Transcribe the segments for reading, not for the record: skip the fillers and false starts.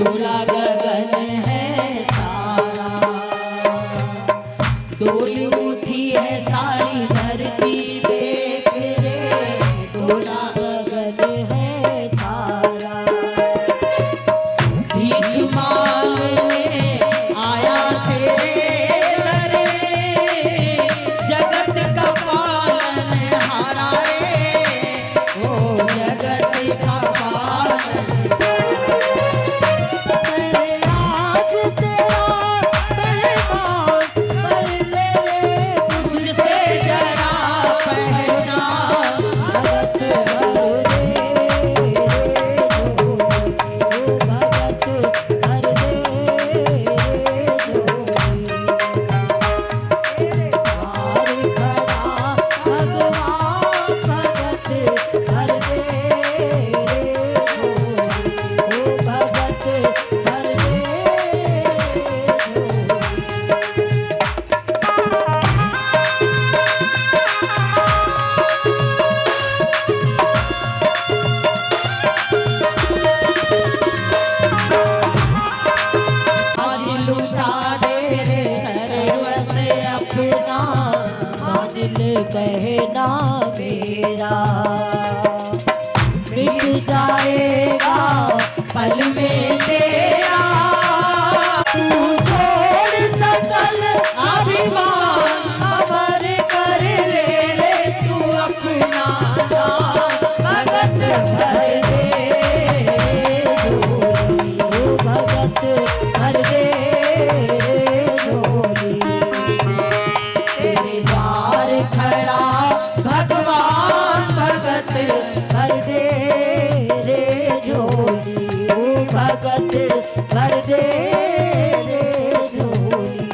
डोला गगन है सारा, डोली उठी है सारी धरती देख रे, डोला गगन है सारा। भीख मांगने आया तेरे दर रे, जगत का पालन हारा रे, ओ जगत का कहना मेरा मिट जाएगा पल में तेरा, तू छोड़ सकल अभिमान अमर कर ले तू अपना दान, भगत भर दे झोली, भगत भर दे झोली, तेरे द्वार खड़ा भगवान भगत भर दे रे झोली, भगत भर दे रे झोली।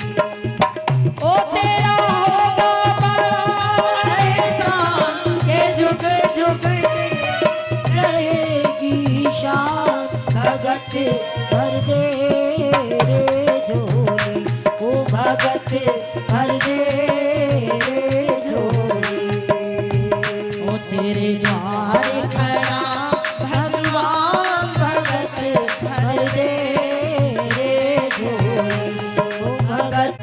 ओ तेरा होगा बड़ा एहसान के झुक झुक रहेगी शान, भगत भर दे रे झोली, ओ भगत भर दे तेरे द्वार खड़ा भगवान भगत भर दे रे झोली, ओ भगत।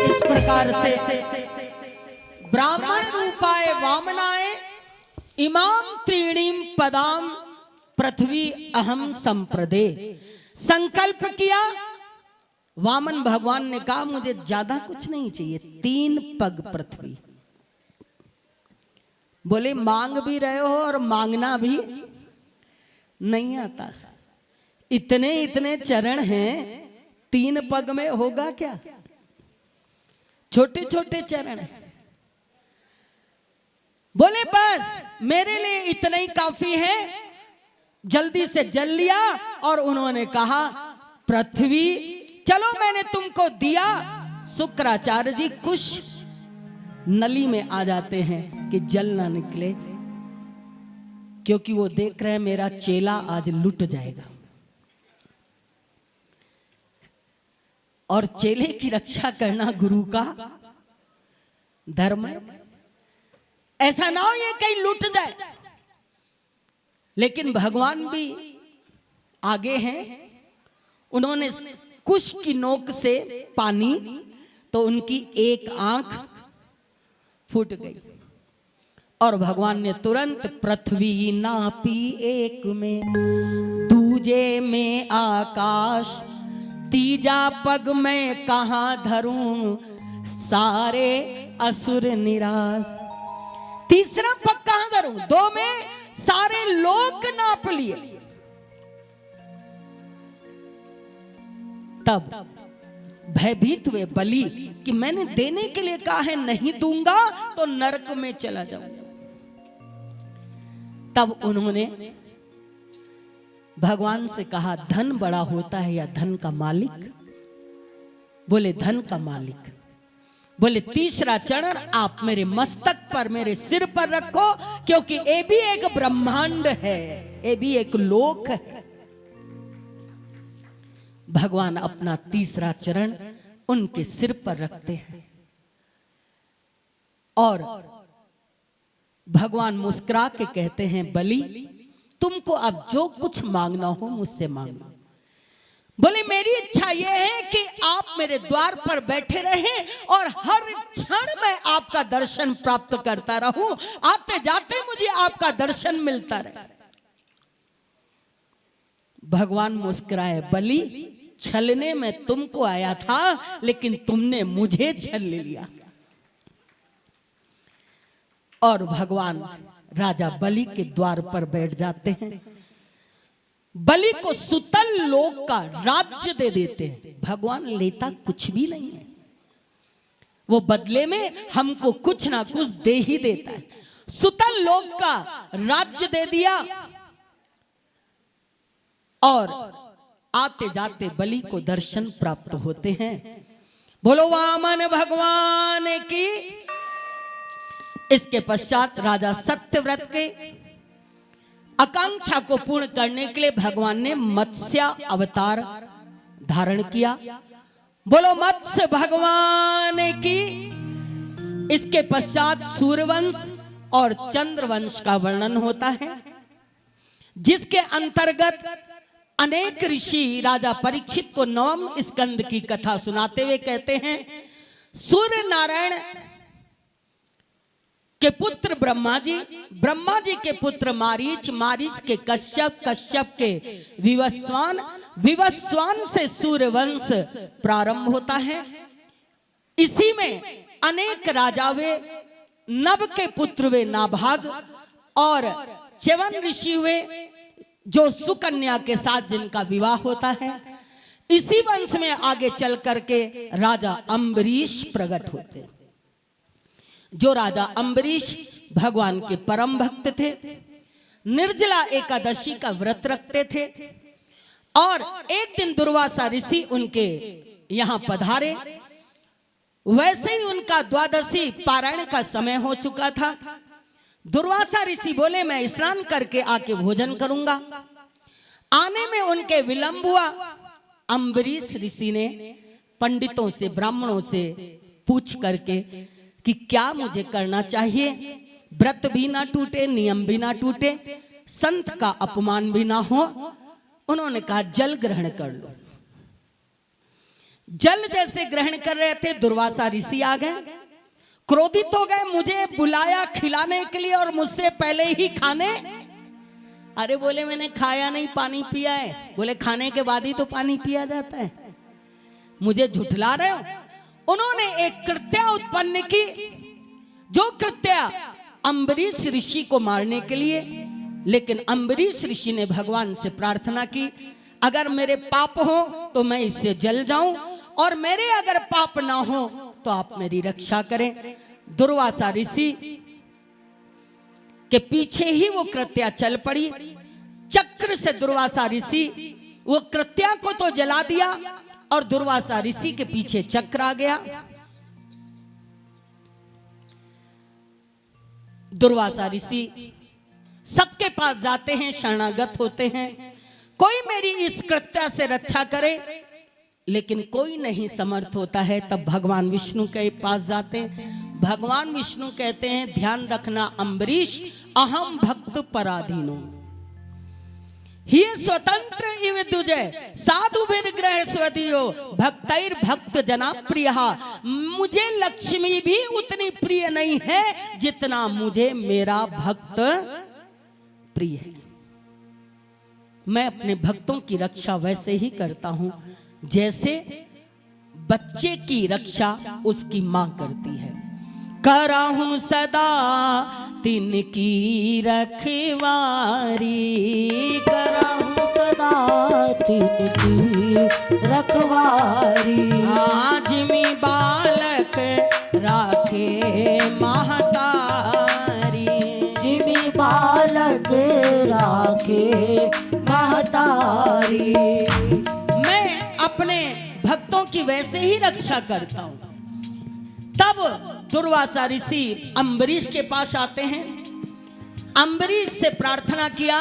इस प्रकार से ब्राह्मण रूपाय वामनाय इमाम त्रीणीम पदाम पृथ्वी अहम संप्रदे, संकल्प किया। वामन भगवान ने कहा मुझे ज्यादा कुछ नहीं चाहिए, 3 पग पृथ्वी। बोले मांग भी रहे हो और मांगना भी नहीं आता, इतने इतने चरण हैं, 3 पग में होगा क्या? छोटे छोटे चरण हैं। बोले बस मेरे लिए इतना ही काफी है, जल्दी से जल लिया। और उन्होंने कहा पृथ्वी चलो मैंने तुमको दिया। शुक्राचार्य जी कुछ नली में आ जाते हैं कि जल ना निकले, क्योंकि वो देख रहे हैं मेरा चेला आज लुट जाएगा, और चेले की रक्षा करना गुरु का धर्म है। ऐसा ना हो ये कहीं लूट जाए। लेकिन भगवान भी आगे हैं, उन्होंने कुश की नोक से पानी तो उनकी एक आंख फूट गई, और भगवान ने तुरंत पृथ्वी नापी एक में, दूजे में आकाश, तीजा पग में कहां धरूं, सारे असुर निराश। तीसरा पग कहां धरूं? 2 में सारे लोक नाप लिए। तब भयभीत हुए बलि कि मैंने देने के लिए कहा है, नहीं दूंगा तो नरक में चला जाऊंगा। तब उन्होंने भगवान से कहा धन बड़ा होता है या धन का मालिक? बोले धन का मालिक। बोले तीसरा चरण आप मेरे मस्तक पर, मेरे सिर पर रखो, क्योंकि ये भी एक ब्रह्मांड है, ये भी एक लोक है। भगवान अपना तीसरा चरण उनके सिर पर रखते हैं और भगवान मुस्कुरा के कहते हैं, बलि तुमको अब जो कुछ मांगना हो मुझसे मांगना। बोले मेरी इच्छा यह है कि आप मेरे द्वार पर बैठे रहें और हर क्षण मैं आपका दर्शन प्राप्त करता रहूं, आते जाते मुझे आपका दर्शन मिलता रहे। भगवान मुस्कुराए, बलि छलने में तुमको आया था लेकिन तुमने मुझे छल लिया। और भगवान राजा बलि के द्वार पर बैठ जाते हैं। बलि को सुतल लोक का राज्य दे देते हैं। भगवान लेता कुछ भी नहीं है, वो बदले में हमको कुछ ना कुछ दे ही देता है। सुतल लोक का राज्य दे दिया और आते जाते बलि को दर्शन प्राप्त होते हैं। बोलो वामन भगवान की। इसके पश्चात राजा सत्यव्रत के आकांक्षा को पूर्ण करने के लिए भगवान ने मत्स्य अवतार धारण किया। बोलो मत्स्य भगवान की। इसके पश्चात सूर्यवंश और चंद्रवंश का वर्णन होता है, जिसके अंतर्गत अनेक ऋषि राजा परीक्षित को नवम स्कंद की कथा सुनाते हुए कहते हैं, सूर्य नारायण के पुत्र ब्रह्मा जी के पुत्र मारीच, मारीच के कश्यप, कश्यप के विवस्वान, विवस्वान से सूर्यवंश प्रारंभ होता है। इसी में अनेक राजा वे, नभ के पुत्र वे नाभाग और च्यवन ऋषि हुए जो सुकन्या के साथ जिनका विवाह होता है। इसी वंश में आगे चल करके राजा अम्बरीश प्रकट होते हैं। जो राजा अम्बरीश भगवान के परम भक्त थे, निर्जला एकादशी का व्रत रखते थे और एक दिन दुर्वासा ऋषि उनके यहां पधारे। वैसे ही उनका द्वादशी पारायण का समय हो चुका था। दुर्वासा ऋषि बोले मैं स्नान करके आके भोजन करूंगा। आने में उनके विलंब हुआ। अम्बरीश ऋषि ने पंडितों से, ब्राह्मणों से पूछ करके कि क्या मुझे करना चाहिए, व्रत भी ना टूटे, नियम भी ना टूटे, संत का अपमान भी ना हो। उन्होंने कहा जल ग्रहण कर लो। जल जैसे ग्रहण कर रहे थे, दुर्वासा ऋषि आ गए, क्रोधित हो गए, मुझे बुलाया खिलाने के लिए और मुझसे पहले ही खाने। अरे बोले मैंने खाया नहीं, पानी पिया है। बोले खाने के बाद ही तो पानी पिया जाता है, मुझे झुठला रहे हो। उन्होंने एक कृत्या उत्पन्न की, जो कृत्या अम्बरीश ऋषि को मारने के लिए। लेकिन अम्बरीश ऋषि ने भगवान से प्रार्थना की, अगर मेरे पाप हो तो मैं इससे जल जाऊं, और मेरे अगर पाप ना हो तो आप मेरी रक्षा करें। दुर्वासा ऋषि के पीछे ही वो कृत्या चल पड़ी। चक्र से दुर्वासा ऋषि वो कृत्या को तो जला दिया और दुर्वासा ऋषि के पीछे चक्र आ गया। दुर्वासा ऋषि सबके पास जाते हैं, शरणागत होते हैं, कोई मेरी इस कृत्या से रक्षा करे, लेकिन कोई नहीं समर्थ होता है। तब भगवान विष्णु के पास जाते हैं। भगवान विष्णु कहते हैं ध्यान रखना अम्बरीश, अहम भक्त पराधीनो ही स्वतंत्र इव दुजय साधु विग्रह स्वदीयो भक्तैर भक्त जना प्रिय। मुझे लक्ष्मी भी उतनी प्रिय नहीं है जितना मुझे मेरा भक्त प्रिय है। मैं अपने भक्तों की रक्षा वैसे ही करता हूं जैसे बच्चे की रक्षा उसकी मां करती है। कराहूं सदा तिनकी रखवारी, कराहूं सदा तिनकी रखवारी। आज में बालक राखे महतारी, जिमी बालक राखे महतारी। मैं अपने भक्तों की वैसे ही रक्षा करता हूं। तब दुर्वासा ऋषि अम्बरीश के पास आते हैं। अम्बरीश से प्रार्थना किया।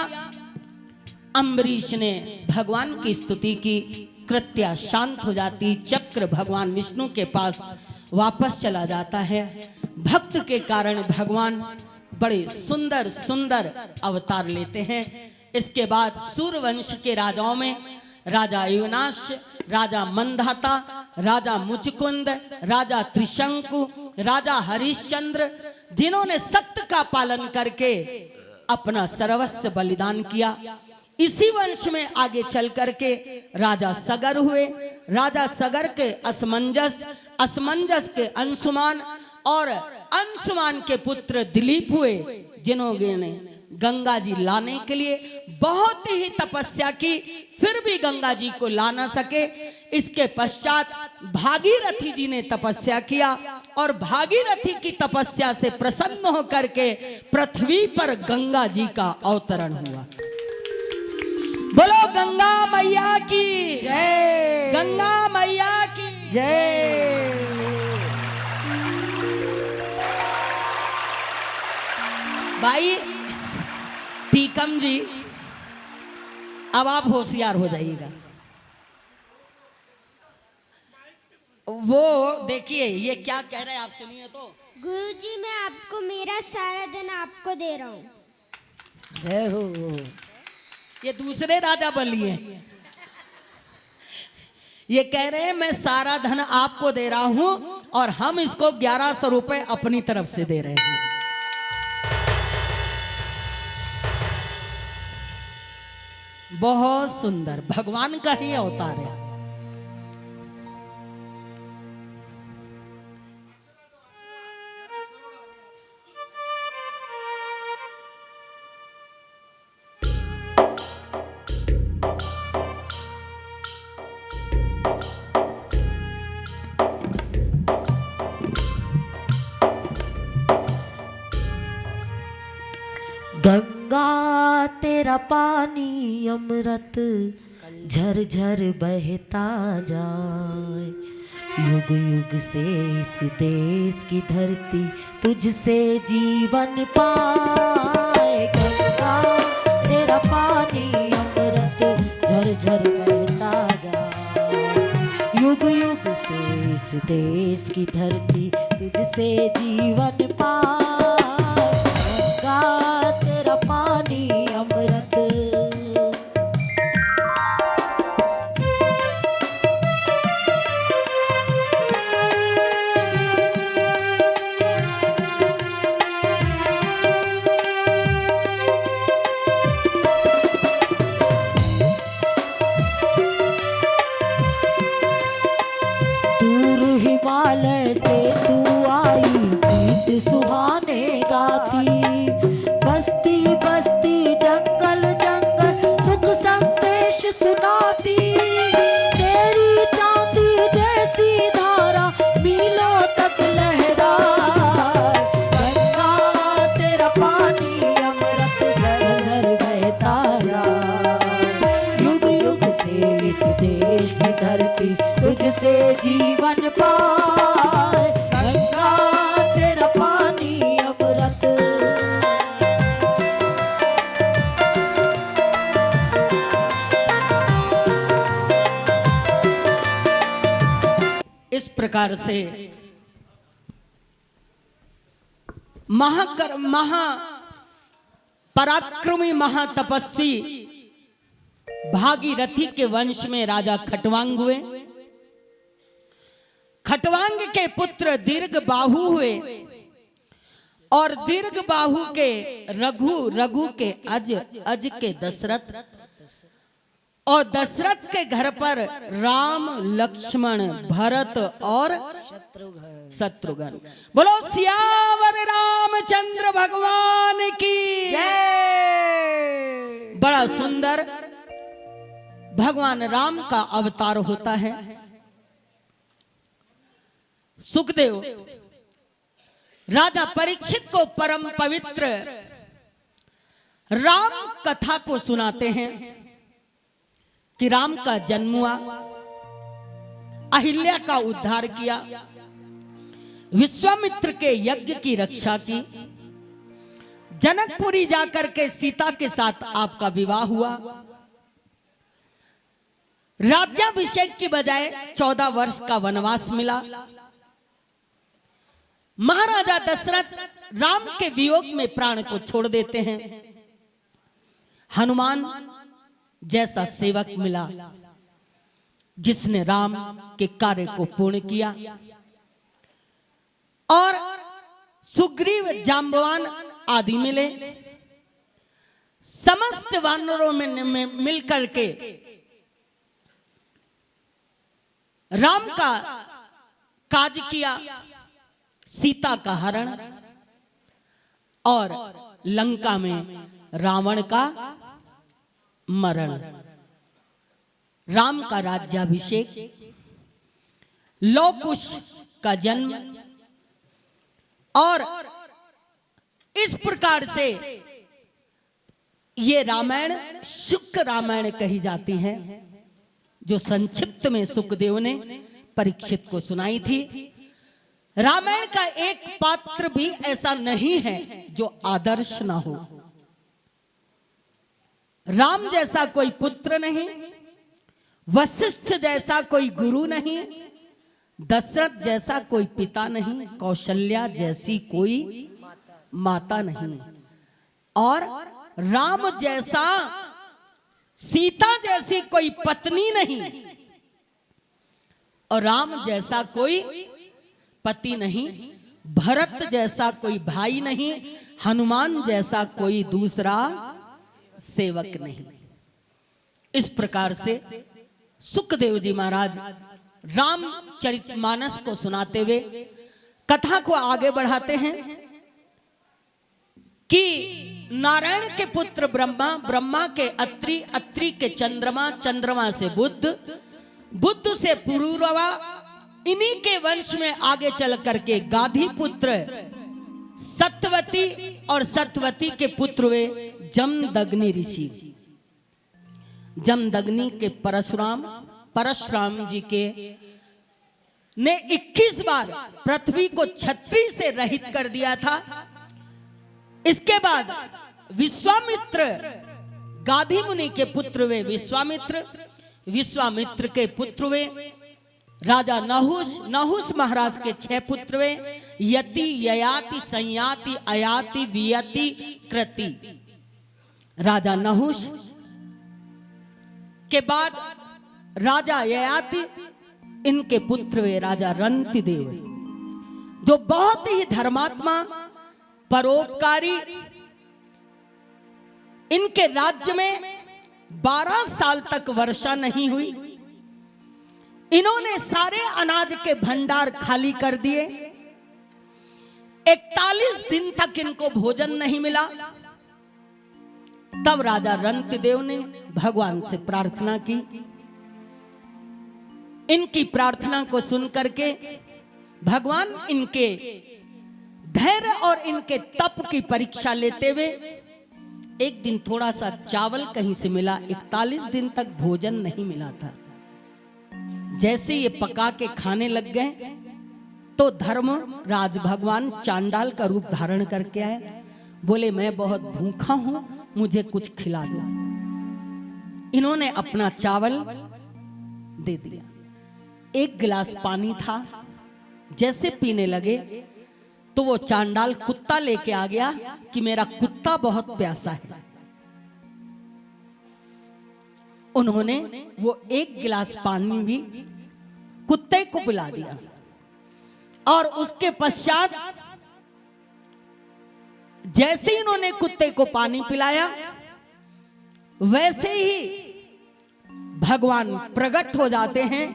अम्बरीश ने भगवान की स्तुति की, कृत्या शांत हो जाती, चक्र भगवान विष्णु के पास वापस चला जाता है। भक्त के कारण भगवान बड़े सुंदर सुंदर अवतार लेते हैं। इसके बाद सूर्यवंश के राजाओं में राजा युनाश, राजा मंधाता, राजा मुचकुंद, राजा त्रिशंकु, राजा हरिश्चंद्र, जिन्होंने सत्य का पालन करके अपना सर्वस्व बलिदान किया। इसी वंश में आगे चल करके राजा सगर हुए। राजा सगर के असमंजस, असमंजस के अंशुमान और अंशुमान के पुत्र दिलीप हुए, जिन्होंने गंगा जी लाने के लिए बहुत ही तपस्या की, फिर भी गंगा जी को ला ना सके। इसके पश्चात भागीरथी जी ने तपस्या किया और भागीरथी की तपस्या से प्रसन्न होकर के पृथ्वी पर गंगा जी का अवतरण हुआ। बोलो गंगा मैया की जय, गंगा मैया की जय। भाई टीकम जी, अब आप होशियार हो जाइएगा। वो देखिए ये क्या कह रहे हैं, आप सुनिए तो। गुरुजी, मैं आपको मेरा सारा धन आपको दे रहा हूँ। ये दूसरे राजा बली हैं। ये कह रहे हैं मैं सारा धन आपको दे रहा हूं और हम इसको 1100 रुपए अपनी तरफ से दे रहे हैं। बहुत सुंदर, भगवान का ही अवतार है। गंगा तेरा पानी अमृत झर झर बहता जाए, युग युग से इस देश की धरती तुझसे जीवन पाए। गंगा तेरा पानी अमृत झर झर बहता जाए, युग युग से इस देश की धरती तुझसे जीवन पाए। गंगा तेरा पानी अमृत। दूर हिमालय से तू आई, गीत सुहाने गाती, बस्ती बस्ती जंगल जंगल सुख संदेश सुनाती। तेरी चांदी जैसी धारा मीलों तक लहराए। गंगा तेरा पानी अमृत झर झर बहता जाए, युग युग से इस देश की धरती तुझसे जीवन पाए। गंगा तेरा पानी अमृत। इस प्रकार से महा पराक्रमी महातपस्वी भागीरथी के वंश में राजा खटवांग हुए। खटवांग के पुत्र दीर्घ बाहु हुए और दीर्घ बाहु के रघु, रघु के अज, अज के दशरथ और दशरथ के घर पर राम, लक्ष्मण, भरत और शत्रुघ्न। बोलो सियावर रामचंद्र भगवान की जय। बड़ा सुंदर भगवान राम का अवतार होता है। सुखदेव राजा परीक्षित को परम पवित्र राम कथा को सुनाते हैं कि राम का जन्म हुआ, अहिल्या का उद्धार किया, विश्वामित्र के यज्ञ की रक्षा की, जनकपुरी जाकर के सीता के साथ आपका विवाह हुआ, राज्याभिषेक की बजाय 14 वर्ष का वनवास मिला। महाराजा दशरथ राम के वियोग में प्राण को छोड़ देते हैं। हनुमान जैसा सेवक मिला जिसने राम के कार्य को पूर्ण किया, और सुग्रीव, जाम्बवान आदि मिले। समस्त वानरों में मिलकर के राम का काज किया, सीता का हरण और लंका में रावण का मरण। राम का राज्याभिषेक, लौ कुश का जन्म, और इस प्रकार से ये रामायण शुक रामायण कही जाती है, जो संक्षिप्त में सुखदेव ने परीक्षित को सुनाई थी। रामायण का एक पात्र भी ऐसा नहीं है जो आदर्श ना हो। राम जैसा कोई पुत्र नहीं, वशिष्ठ जैसा कोई गुरु नहीं, दशरथ जैसा कोई पिता नहीं, कौशल्या जैसी कोई माता नहीं, और राम जैसा, सीता जैसी कोई पत्नी नहीं, और राम जैसा कोई पति नहीं, भरत जैसा कोई भाई नहीं, हनुमान जैसा कोई दूसरा सेवक नहीं। इस प्रकार से सुखदेव जी महाराज रामचरितमानस को सुनाते हुए कथा को आगे बढ़ाते हैं कि नारायण के पुत्र ब्रह्मा, ब्रह्मा के अत्रि, अत्रि के चंद्रमा, चंद्रमा से बुद्ध, बुद्ध से पुरूरवा, इन्हीं के वंश में आगे चल करके गाधी पुत्र सत्यवती, और सत्यवती के पुत्र वे जमदग्नि ऋषि। जमदग्नि के परशुराम जी के ने 21 बार पृथ्वी को छत्री से रहित कर दिया था। इसके बाद विश्वामित्र, गाधी मुनि के पुत्र वे विश्वामित्र, विश्वामित्र के पुत्र वे राजा नहुष, नहुष महाराज के 6 पुत्र वे यति, ययाति, संयाति, अयाति, वियति, कृति। राजा नहुष के बाद राजा ययाति, इनके पुत्र वे राजा रंतिदेव, जो बहुत ही धर्मात्मा, परोपकारी। इनके राज्य में 12 साल तक वर्षा नहीं हुई। इन्होंने सारे अनाज के भंडार खाली कर दिए। 41 दिन तक इनको भोजन नहीं मिला। तब राजा रंतिदेव ने भगवान से प्रार्थना की। इनकी प्रार्थना को सुन करके भगवान इनके धैर्य और इनके तप की परीक्षा लेते हुए एक दिन थोड़ा सा चावल कहीं से मिला। 41 दिन तक भोजन नहीं मिला था। जैसे ये पका के खाने लग गए तो धर्मराज भगवान चांडाल का रूप धारण करके आए। बोले, मैं बहुत भूखा हूं, मुझे कुछ खिला दो। इन्होंने अपना चावल दे दिया। 1 गिलास पानी था। जैसे पीने लगे तो वो चांडाल कुत्ता लेके आ गया कि मेरा कुत्ता बहुत प्यासा है। उन्होंने वो 1 गिलास पानी भी कुत्ते को पिला दिया, और उसके पश्चात जैसे इन्होंने कुत्ते को पानी पिलाया, वैसे ही भगवान प्रकट हो जाते हैं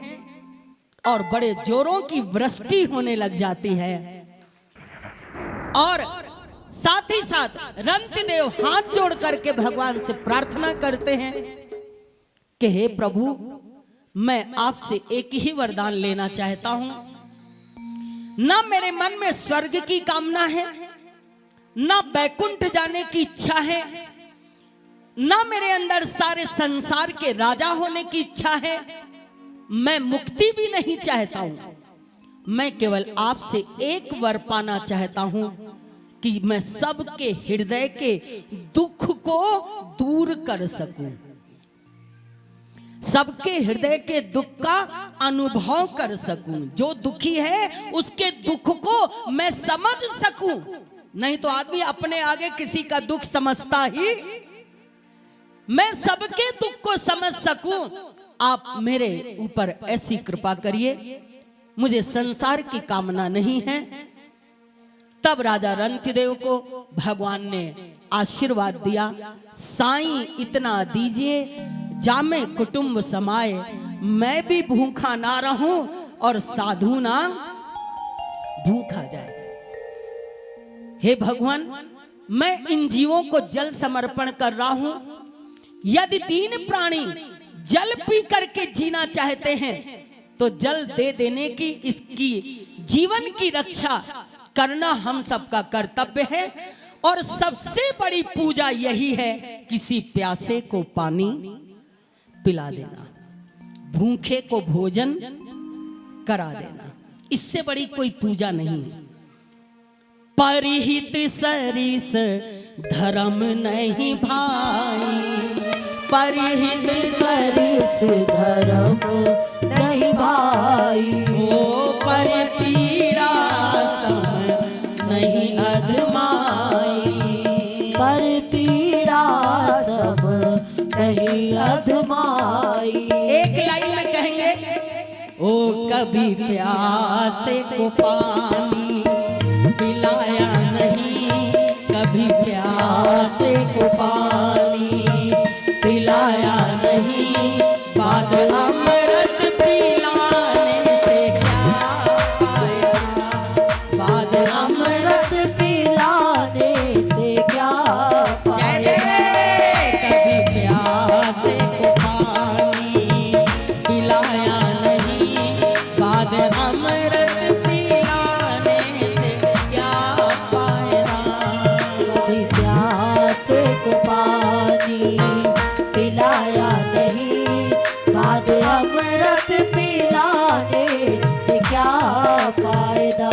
और बड़े जोरों की वृष्टि होने लग जाती है। और साथ ही साथ रंतिदेव हाथ जोड़ करके भगवान से प्रार्थना करते हैं कि हे प्रभु, मैं आपसे एक ही वरदान लेना चाहता हूं। ना मेरे मन में स्वर्ग की कामना है, ना वैकुंठ जाने की इच्छा है, ना मेरे अंदर सारे संसार के राजा होने की इच्छा है। मैं मुक्ति भी नहीं चाहता हूं। मैं केवल आपसे एक वर पाना चाहता हूं कि मैं सबके हृदय के दुख को दूर कर सकूं। सबके हृदय के दुख का अनुभव कर सकूं, जो दुखी है उसके दुख को मैं समझ सकूं। नहीं तो आदमी अपने आगे किसी का दुख समझता ही, मैं सबके दुख को समझ सकूं। आप मेरे ऊपर ऐसी कृपा करिए, मुझे संसार की कामना नहीं है। तब राजा रंतिदेव को भगवान ने आशीर्वाद दिया, साईं इतना दीजिए जामे कुटुंब समाए, मैं भी भूखा ना रहूं और साधु ना भूखा जाए। हे भगवान, मैं इन जीवों को जल समर्पण कर रहा हूं। यदि 3 प्राणी जल पी करके जीना चाहते हैं तो जल दे देने की, इसकी जीवन की रक्षा करना हम सबका कर्तव्य है। और सबसे बड़ी पूजा यही है, किसी प्यासे को पानी पिला देना, भूखे को भोजन करा देना, इससे बड़ी कोई पूजा नहीं है। परिहित सरिस धर्म नहीं भाई, परिहित सरिस धर्म नहीं भाई, ओ परपीड़ा सम नहीं अधमाई, पर पीड़ा सब नहीं अधमाई। एक लाइन में कहेंगे, ओ कभी प्यासे को पानी पिलाया नहीं, कभी प्यासे को पानी पिलाया नहीं, बाद अमृत पिलाने से क्या पाएगा, बाद अमृत पिलाने से क्या पाएगा। कभी प्यासे को पानी पिलाया नहीं, बाद अमृत पिलाने से क्या पाएगा। कभी प्यासे को पानी पिलाया नहीं, बाद अमृत पिलाने से क्या फायदा।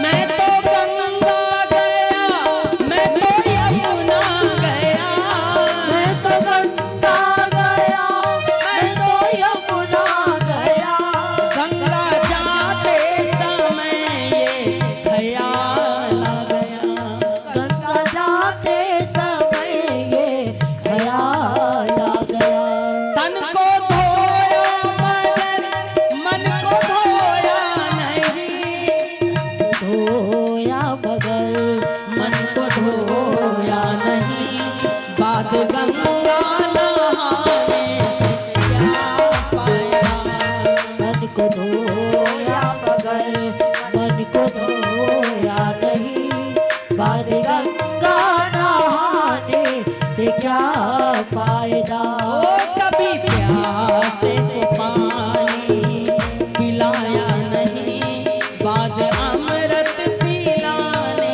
मैं तो गंगा गया, मैं तो यमुना गया, मैं तो गंगा गया, मैं तो यमुना गया, गंगा जाते समय ये ख्याल आ गया, गंगा जाते समय ये ख्याल आ गया। तन को धोया मगर मन को धोया नहीं, धोया मगर मन को धोया नहीं, बात गंगा नहाने से क्या पाया। मन को धोया मगर मन को धोया नहीं, बाद गंगा नहाने से क्या फायदा। ओ कभी प्यासे को पानी पिलाया नहीं, बाद अमृत पिलाने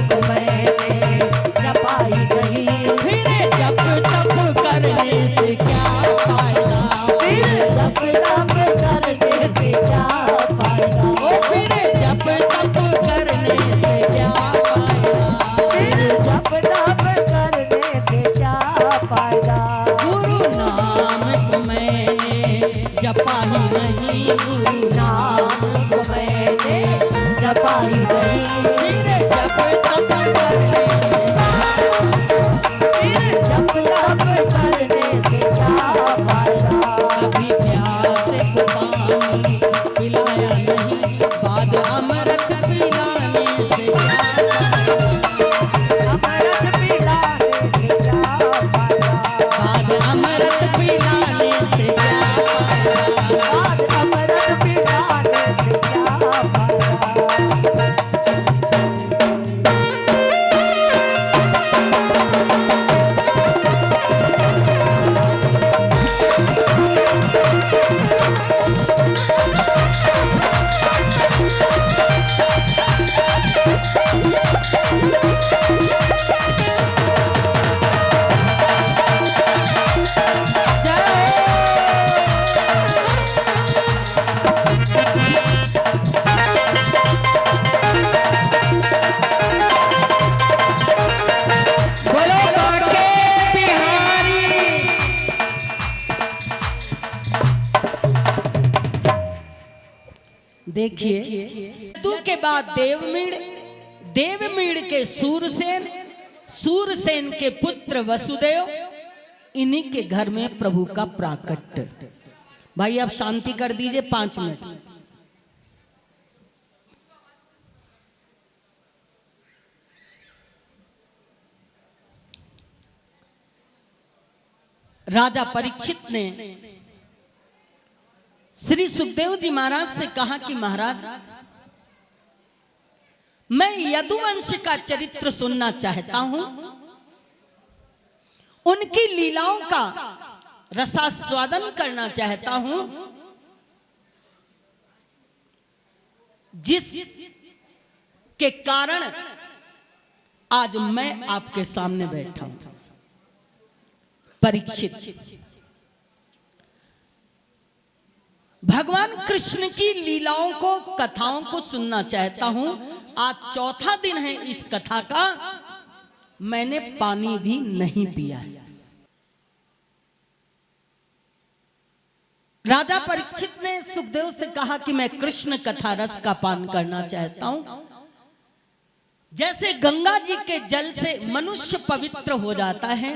को मैंने जपा ही नहीं। फिर जप तप करने से क्या फायदा, फिर जप तप करने से क्या फायदा, ओ फिर जप तप करने से क्या फायदा, फिर जप तप करने से क्या फायदा। गुरु नाम को मैंने जपा ही नहीं, गुरु नाम को मैंने जपा ही नहीं। फिर जप तप करने से, फिर जप तप करने से क्या फायदा। कभी प्यासे को पानी पिलाया नहीं, बाद अमृत पिलाने से क्या अमृत पिलाने से क्या फायदा। बाद अमृत पिलाने से क्या फायदा। बाद अमृत पिलाने से क्या फायदा। बोलो बांके बिहारी। देखिए तू के बाद देवमीड़, देवमीड़ के सूरसेन, सूरसेन के पुत्र वसुदेव, इन्हीं के घर में प्रभु का प्राकट्य। भाई आप शांति कर दीजिए 5 मिनट। राजा परीक्षित ने श्री सुखदेव जी महाराज से कहा कि महाराज मैं यदुवंश का चरित्र सुनना चाहता हूं, उनकी लीलाओं का रसास्वादन करना चाहता हूं, जिस के कारण आज मैं आपके सामने बैठा हूं। परीक्षित, भगवान कृष्ण की लीलाओं को, कथाओं को सुनना चाहता हूं। आज 4था दिन है इस कथा का, मैंने पानी भी नहीं पिया है। राजा परीक्षित ने सुखदेव से कहा कि मैं कृष्ण कथा रस का पान करना चाहता हूं। जैसे गंगा जी के जल से मनुष्य पवित्र हो जाता है,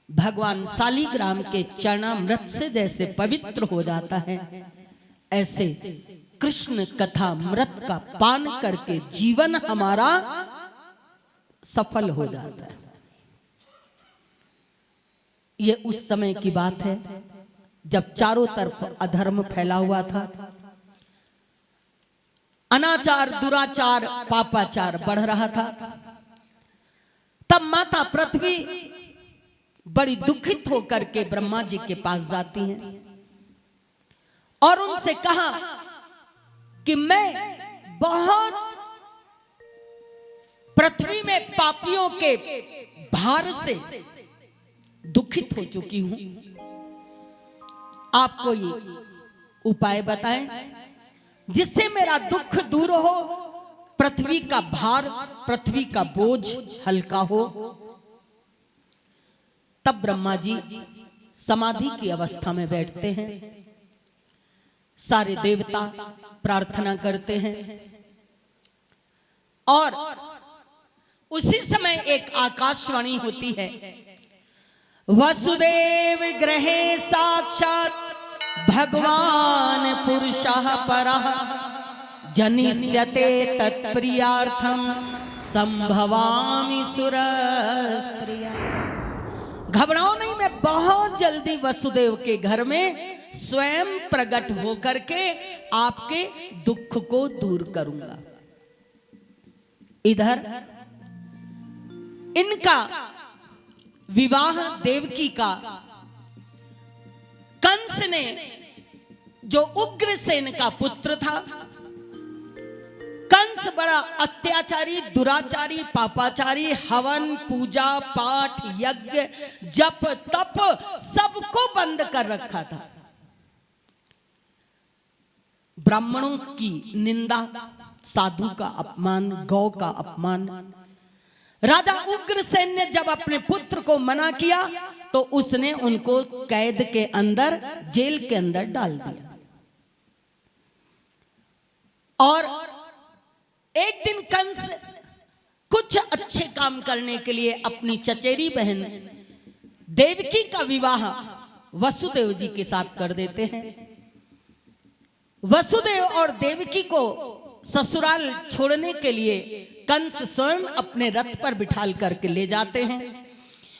भगवान शालिग्राम के चरणामृत से जैसे पवित्र हो जाता है, ऐसे कृष्ण कथा मृत का पान करके जीवन हमारा सफल हो जाता है। ये उस समय की बात है जब चारों तरफ अधर्म फैला हुआ था, अनाचार, दुराचार, पापाचार बढ़ रहा था। तब माता पृथ्वी बड़ी दुखित होकर के ब्रह्मा जी के पास जाती हैं और उनसे कहा कि मैं बहुत पृथ्वी में पापियों के भार से दुखित हो चुकी हूं, आप कोई उपाय बताएं जिससे मेरा दुख दूर हो, पृथ्वी का भार, पृथ्वी का बोझ हल्का हो। तब ब्रह्मा जी समाधि की अवस्था में बैठते हैं, सारे देवता प्रार्थना करते हैं और उसी समय एक आकाशवाणी होती है, वसुदेव गृहे साक्षात भगवान पुरुषः परः जनिष्यते तत्प्रियार्थम संभवामि सुरस्त्रिया। घबराओ नहीं, मैं बहुत जल्दी वसुदेव के घर में स्वयं प्रकट होकर के आपके दुख को दूर करूंगा। इधर इनका विवाह देवकी का कंस ने, जो उग्रसेन का पुत्र था, कंस बड़ा अत्याचारी, दुराचारी, पापाचारी, हवन, पूजा, पाठ, यज्ञ, जप, तप सबको बंद कर रखा था। ब्राह्मणों की निंदा, साधु का अपमान, गौ का अपमान। राजा उग्रसेन ने जब अपने पुत्र को मना किया तो उसने उनको कैद के अंदर, जेल के अंदर डाल दिया। और एक दिन कंस कुछ अच्छे काम करने के लिए अपनी चचेरी बहन देवकी का विवाह वसुदेव जी के साथ कर देते हैं। वसुदेव और देवकी को ससुराल छोड़ने के लिए कंस स्वयं अपने रथ पर बिठाल करके ले जाते हैं।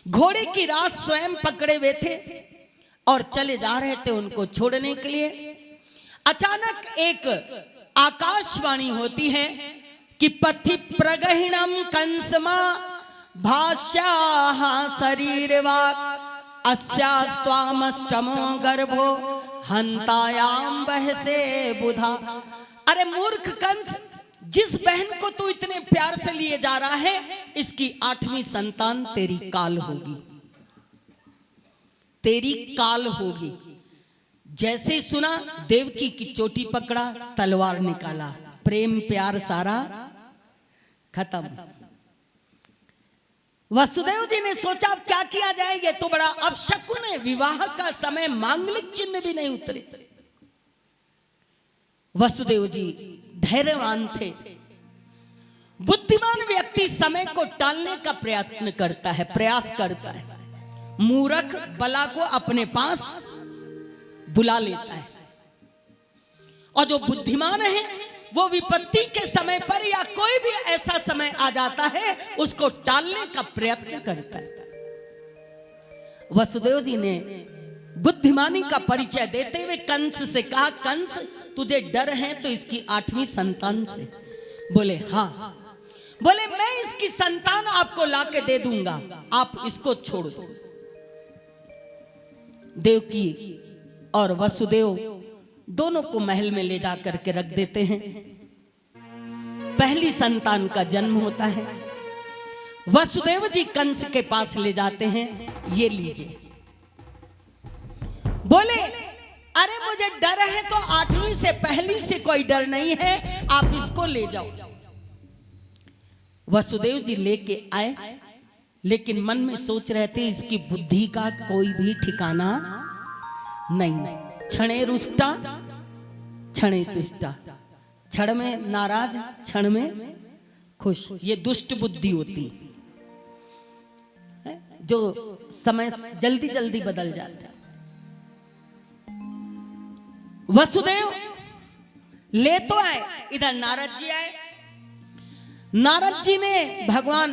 घोड़े की रास स्वयं पकड़े हुए थे और चले जा रहे थे उनको छोड़ने के लिए। अचानक एक आकाशवाणी होती है कि पथि प्रगहिणम कंसमा भाष्याः शरीरवाक् अस्यास्त्वामष्टमो गर्भो हंतायाम बहसे बुधा। अरे मूर्ख कंस, जिस बहन को तू इतने प्यार से लिए जा रहा है, इसकी 8वीं संतान तेरी काल होगी, तेरी काल होगी। जैसे ही सुना, देवकी की चोटी पकड़ा, तलवार निकाला, प्रेम प्यार सारा खत्म। वसुदेव जी ने सोचा अब क्या किया जाए, ये तो बड़ा अपशकुन है, विवाह का समय, मांगलिक चिन्ह भी नहीं उतरे। वसुदेव जी धैर्यवान थे। बुद्धिमान व्यक्ति समय को टालने का प्रयत्न करता है, प्रयास करता है। मूर्ख बला को अपने पास बुला लेता है, और जो बुद्धिमान है वो विपत्ति के समय पर या कोई भी ऐसा समय आ जाता है, उसको टालने का प्रयत्न करता है। वसुदेव जी ने बुद्धिमानी का परिचय देते हुए कंस से कहा, कंस तुझे डर है तो इसकी 8वीं संतान से। बोले हाँ। बोले मैं इसकी संतान आपको लाके दे दूंगा, आप इसको छोड़ दो। देवकी और वसुदेव दोनों को महल में ले जाकर के रख देते हैं। पहली संतान का जन्म होता है। वसुदेव जी कंस के पास ले जाते हैं, ये लीजिए। बोले अरे मुझे डर है तो 8वीं से, पहली से कोई डर नहीं है, आप इसको ले जाओ। वसुदेव जी लेके आए, लेकिन मन में सोच रहे थे इसकी बुद्धि का कोई भी ठिकाना नहीं। क्षणे रुष्टा क्षणे तुष्टा, क्षण में नाराज क्षण में खुश, ये दुष्ट बुद्धि होती है जो समय जल्दी जल्दी बदल जाता है। वसुदेव ले तो आए, इधर नारद जी आए। नारद जी ने भगवान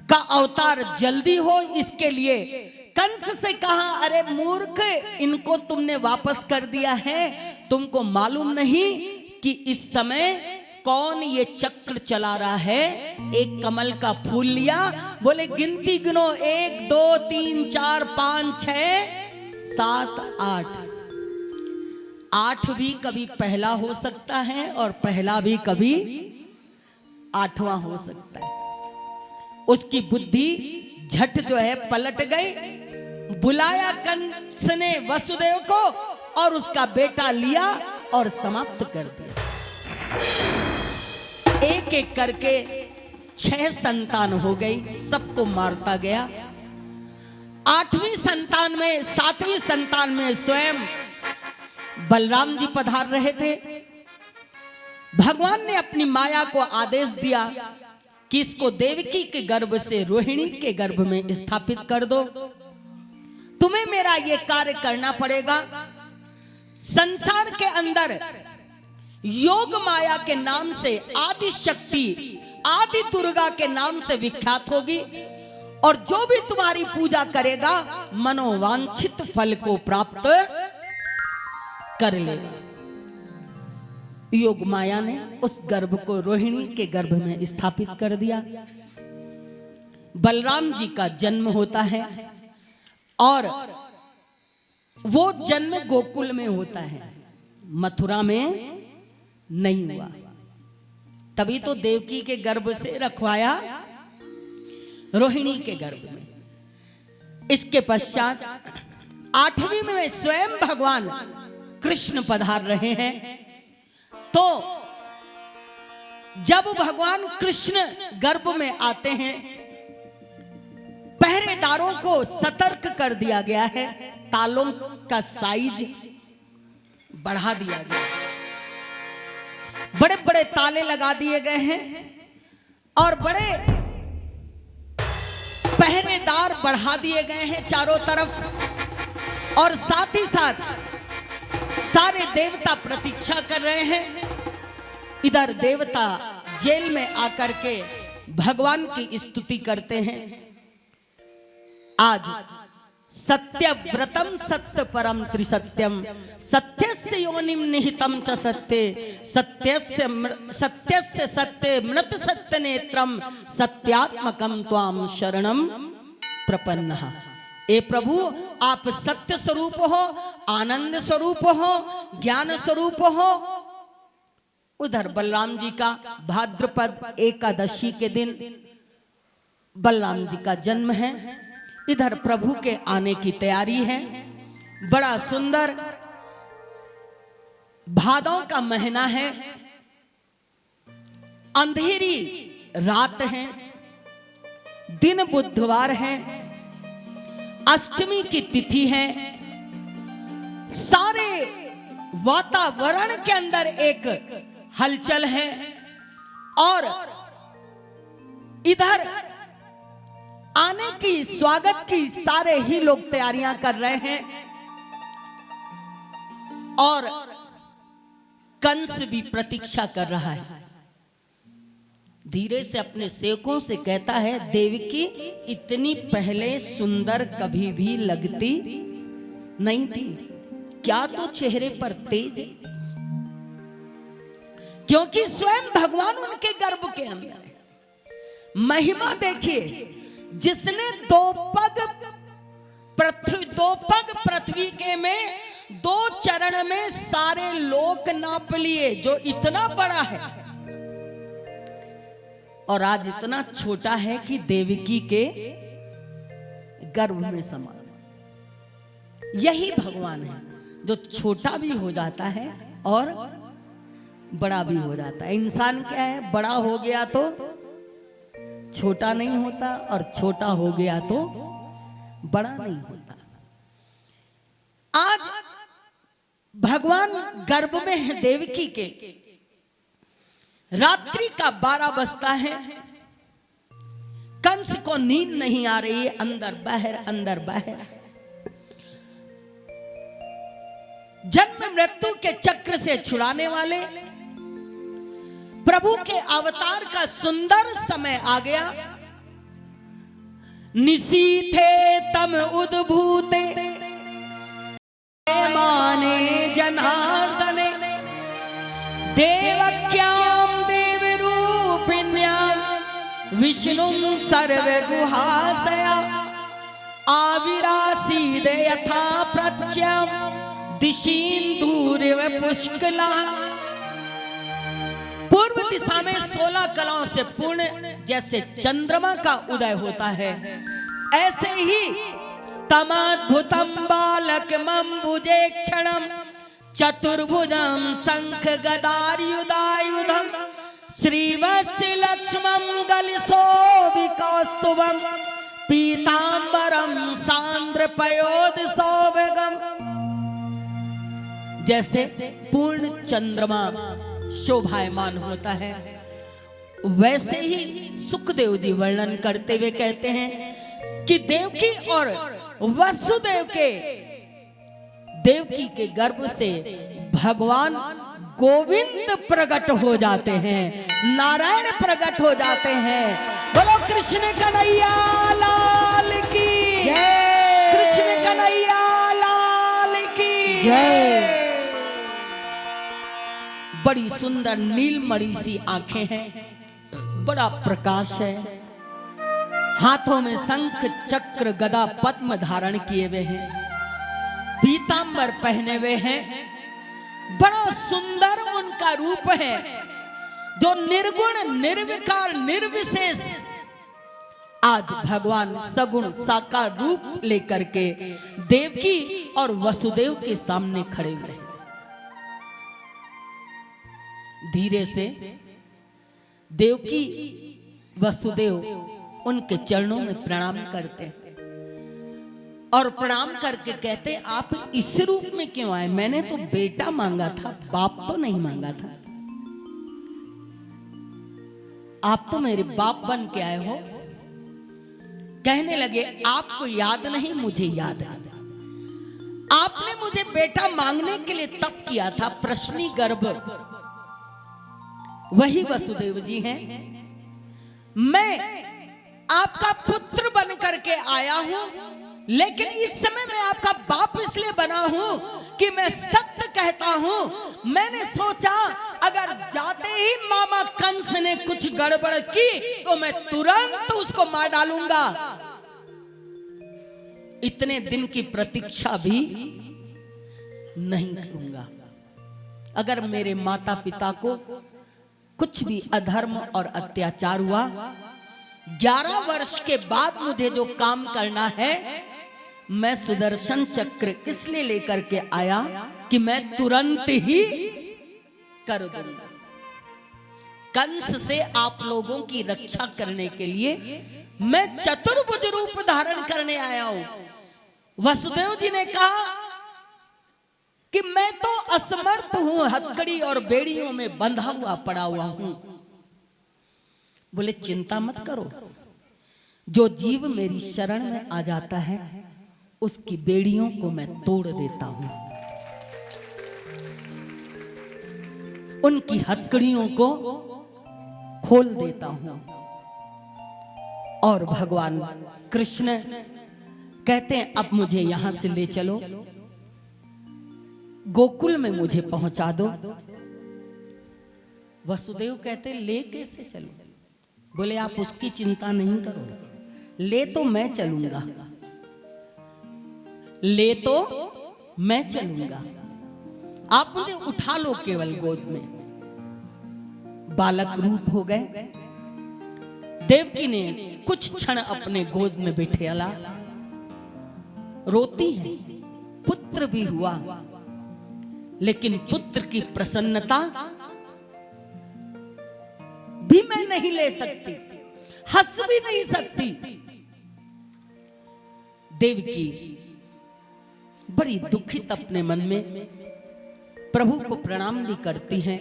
का अवतार जल्दी हो इसके लिए कंस से कहा, अरे मूर्ख, इनको तुमने वापस कर दिया है, तुमको मालूम नहीं कि इस समय कौन ये चक्र चला रहा है। एक कमल का फूल लिया, बोले गिनती गिनो, 1 2 3 4 5 6 7 8। 8 भी कभी पहला हो सकता है और पहला भी कभी 8वां हो सकता है। उसकी बुद्धि झट जो है पलट गई। बुलाया कंस ने वसुदेव को और उसका बेटा लिया और समाप्त कर दिया। एक एक करके 6 संतान हो गई, सबको मारता गया। 8वीं संतान में, 7वीं संतान में स्वयं बलराम जी पधार रहे थे। भगवान ने अपनी माया को आदेश दिया कि इसको देवकी के गर्भ से रोहिणी के गर्भ में स्थापित कर दो। तुम्हें मेरा ये कार्य करना पड़ेगा। संसार के अंदर योग माया के नाम से आदि शक्ति, आदि दुर्गा के नाम से विख्यात होगी, और जो भी तुम्हारी पूजा करेगा मनोवांछित फल को प्राप्त कर लेगा। योग माया ने उस गर्भ को रोहिणी के गर्भ में स्थापित कर दिया। बलराम जी का जन्म होता है और वो जन्म गोकुल में होता है, मथुरा में नहीं हुआ। तभी तो देवकी के गर्भ से रखवाया रोहिणी के गर्भ में। इसके पश्चात 8वीं में स्वयं भगवान कृष्ण पधार रहे हैं। तो जब भगवान कृष्ण गर्भ में आते हैं, पहरेदारों को सतर्क कर दिया गया है, तालों का साइज बढ़ा दिया गया है, बड़े बड़े ताले लगा दिए गए हैं और बड़े पहरेदार बढ़ा दिए गए हैं चारों तरफ। और साथ ही साथ सारे देवता प्रतीक्षा कर रहे हैं। इधर देवता जेल में आकर के भगवान की स्तुति करते हैं। आज सत्यव्रतम सत्य परम त्रिसत्यम सत्यस्य योनिम निहितम च सत्ये सत्यस्य सत्ये मृत सत्य नेत्रम सत्यात्मकम त्वाम शरणम प्रपन्नः। ए प्रभु, आप सत्य स्वरूप हो, आनंद स्वरूप हो, ज्ञान स्वरूप हो। उधर बलराम जी का भाद्रपद एकादशी के दिन बलराम जी का जन्म है। इधर प्रभु के आने की तैयारी है। बड़ा सुंदर भादों का महीना है, अंधेरी रात है, दिन बुधवार है, अष्टमी की तिथि है। सारे वातावरण के अंदर एक हलचल है और इधर आने की, स्वागत की सारे ही लोग तैयारियां कर रहे हैं। और कंस भी प्रतीक्षा कर रहा है। धीरे से अपने सेवकों से कहता है, देवकी इतनी पहले सुंदर कभी भी लगती नहीं थी, क्या तो चेहरे पर तेज है? क्योंकि स्वयं भगवान उनके गर्भ के अंदर है। महिमा देखिए, जिसने दो पग पृथ्वी के में 2 चरण में सारे लोक नाप लिए, जो इतना बड़ा है और आज इतना छोटा है कि देवकी के गर्भ में समा। यही भगवान है जो छोटा भी हो जाता है और बड़ा भी हो जाता है। इंसान क्या है, बड़ा हो गया तो छोटा नहीं होता और छोटा हो गया तो बड़ा नहीं होता। आज भगवान गर्भ में है देवकी के। रात्रि का 12 बजता है। कंस को नींद नहीं आ रही है, अंदर बाहर। जन्म मृत्यु के चक्र से छुड़ाने वाले प्रभु के अवतार का सुंदर समय आ गया। निशीथे तम उद्भूते माने जनार्दने देवक्याम देव रूपिण्याम विष्णुं सर्वगुहाशया आविरासीद यथा प्रत्यम दिशीन्दूरिव पुष्कला। पूर्व दिशा में 16 कलाओं से पूर्ण जैसे चंद्रमा का उदय होता है, ऐसे ही तमाद्भुतम बालकमंबुजे क्षणम चतुर्भुजम शंख गदायुधायुधम श्रीवत्स्य लक्ष्मम गलिशोभिकौस्तुभम पीतांबरम सांद्र पयोध सौभगम। जैसे पूर्ण चंद्रमा शोभायमान होता है, वैसे ही सुखदेव जी वर्णन करते हुए कहते हैं कि देवकी और वसुदेव के देवकी के गर्भ से भगवान गोविंद प्रकट हो जाते हैं, नारायण प्रकट हो जाते हैं। बोलो कृष्ण कन्हैया लाल की जय, कृष्ण कन्हैया लाल की जय। बड़ी सुंदर नीलमणि सी आंखें हैं, बड़ा प्रकाश है, हाथों में शंख चक्र गदा पद्म धारण किए हुए हैं, पीतांबर पहने हुए हैं बड़ा सुंदर उनका रूप है, जो निर्गुण निर्विकार निर्विशेष आज भगवान सगुण साकार रूप लेकर के देवकी और वसुदेव के सामने खड़े हुए। धीरे से देवकी वसुदेव उनके चरणों में प्रणाम करते हैं और प्रणाम करके कहते, आप इस रूप में क्यों आए? मैंने तो बेटा मांगा था, बाप तो नहीं मांगा था। आप तो मेरे बाप बन के आए हो। कहने लगे, आपको याद नहीं, मुझे याद है। आपने मुझे बेटा मांगने के लिए तप किया था, प्रश्नी गर्भ वही वसुदेव जी हैं। मैं आपका पुत्र बन करके आया हूं, लेकिन इस समय मैं आपका बाप इसलिए बना हूं कि मैं सत्य कहता हूं। मैंने सोचा अगर जाते ही मामा कंस ने कुछ गड़बड़ की तो मैं तुरंत उसको मार डालूंगा। इतने दिन की प्रतीक्षा भी नहीं करूंगा। अगर मेरे माता पिता को कुछ भी अधर्म और अत्याचार हुआ, 11 वर्ष के बाद मुझे जो काम करना है, मैं सुदर्शन चक्र इसलिए लेकर के आया कि मैं तुरंत ही कर दूंगा। कंस से आप लोगों की रक्षा करने के लिए मैं चतुर्भुज रूप धारण करने आया हूं। वसुदेव जी ने कहा कि मैं तो असमर्थ हूं, हथकड़ी और बेड़ियों में बंधा हुआ पड़ा हुआ हूं। बोले, चिंता मत करो, जो जीव मेरी शरण में आ जाता है उसकी बेड़ियों को मैं तोड़ देता हूं, उनकी हथकड़ियों को खोल देता हूं। और भगवान कृष्ण कहते हैं, अब मुझे यहां से ले चलो, गोकुल में मुझे पहुंचा दो। वसुदेव कहते, ले कैसे चलो? बोले, आप उसकी चिंता नहीं करो, ले तो मैं चलूंगा, ले तो मैं चलूंगा। आप मुझे उठा लो केवल गोद में। बालक रूप हो गए। देवकी ने कुछ क्षण अपने गोद में बिठाला, रोती है। पुत्र भी हुआ, लेकिन पुत्र की प्रसन्नता भी मैं नहीं ले सकती, हंस भी नहीं सकती। देवकी बड़ी दुखित अपने मन में प्रभु को प्रणाम भी करती हैं।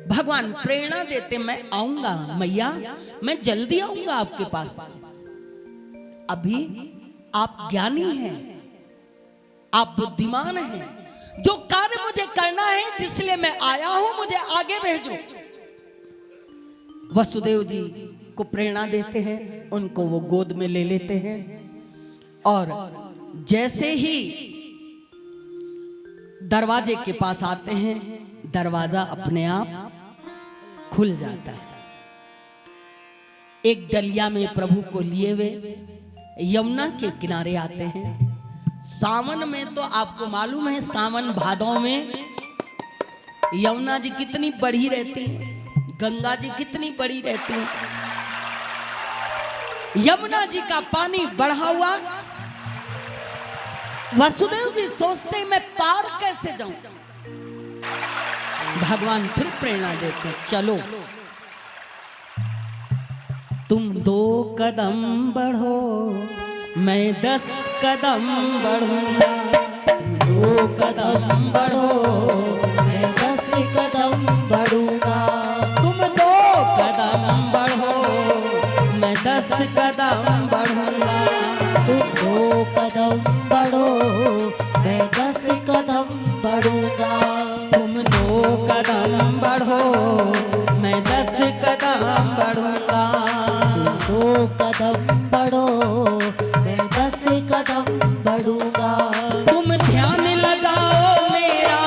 भगवान प्रेरणा देते, मैं आऊंगा मैया, मैं जल्दी आऊंगा आपके पास। अभी आप ज्ञानी हैं, आप बुद्धिमान हैं, जो कार्य मुझे करना है, जिसलिए मैं आया हूं, मुझे आगे भेजो। वसुदेव जी को प्रेरणा देते हैं, उनको वो गोद में ले लेते हैं और जैसे ही दरवाजे के पास आते हैं, दरवाजा अपने आप खुल जाता है। एक डलिया में प्रभु को लिए हुए यमुना के किनारे आते हैं। सावन में तो आपको मालूम है, सावन भादों में यमुना जी कितनी बड़ी रहती है, गंगा जी कितनी बड़ी रहती है। यमुना जी का पानी बढ़ा हुआ। वसुदेव जी सोचते मैं पार कैसे जाऊं। भगवान फिर प्रेरणा देते, चलो तुम 2 कदम बढ़ो, मैं 10 कदम बढ़ूंगा। 2 कदम बढ़ो, मैं 10 कदम बढ़ूंगा। तुम 2 कदम बढ़ो, मैं 10 कदम बढ़ूंगा। तुम 2 कदम बढ़ो, मैं 10 कदम बढ़ूंगा। तुम 2 कदम बढ़ो, मैं 10 कदम बढ़ूंगा। 2 कदम बढ़ो, मैं 10 कदम बढ़ूंगा। तुम ध्यान लगाओ मेरा,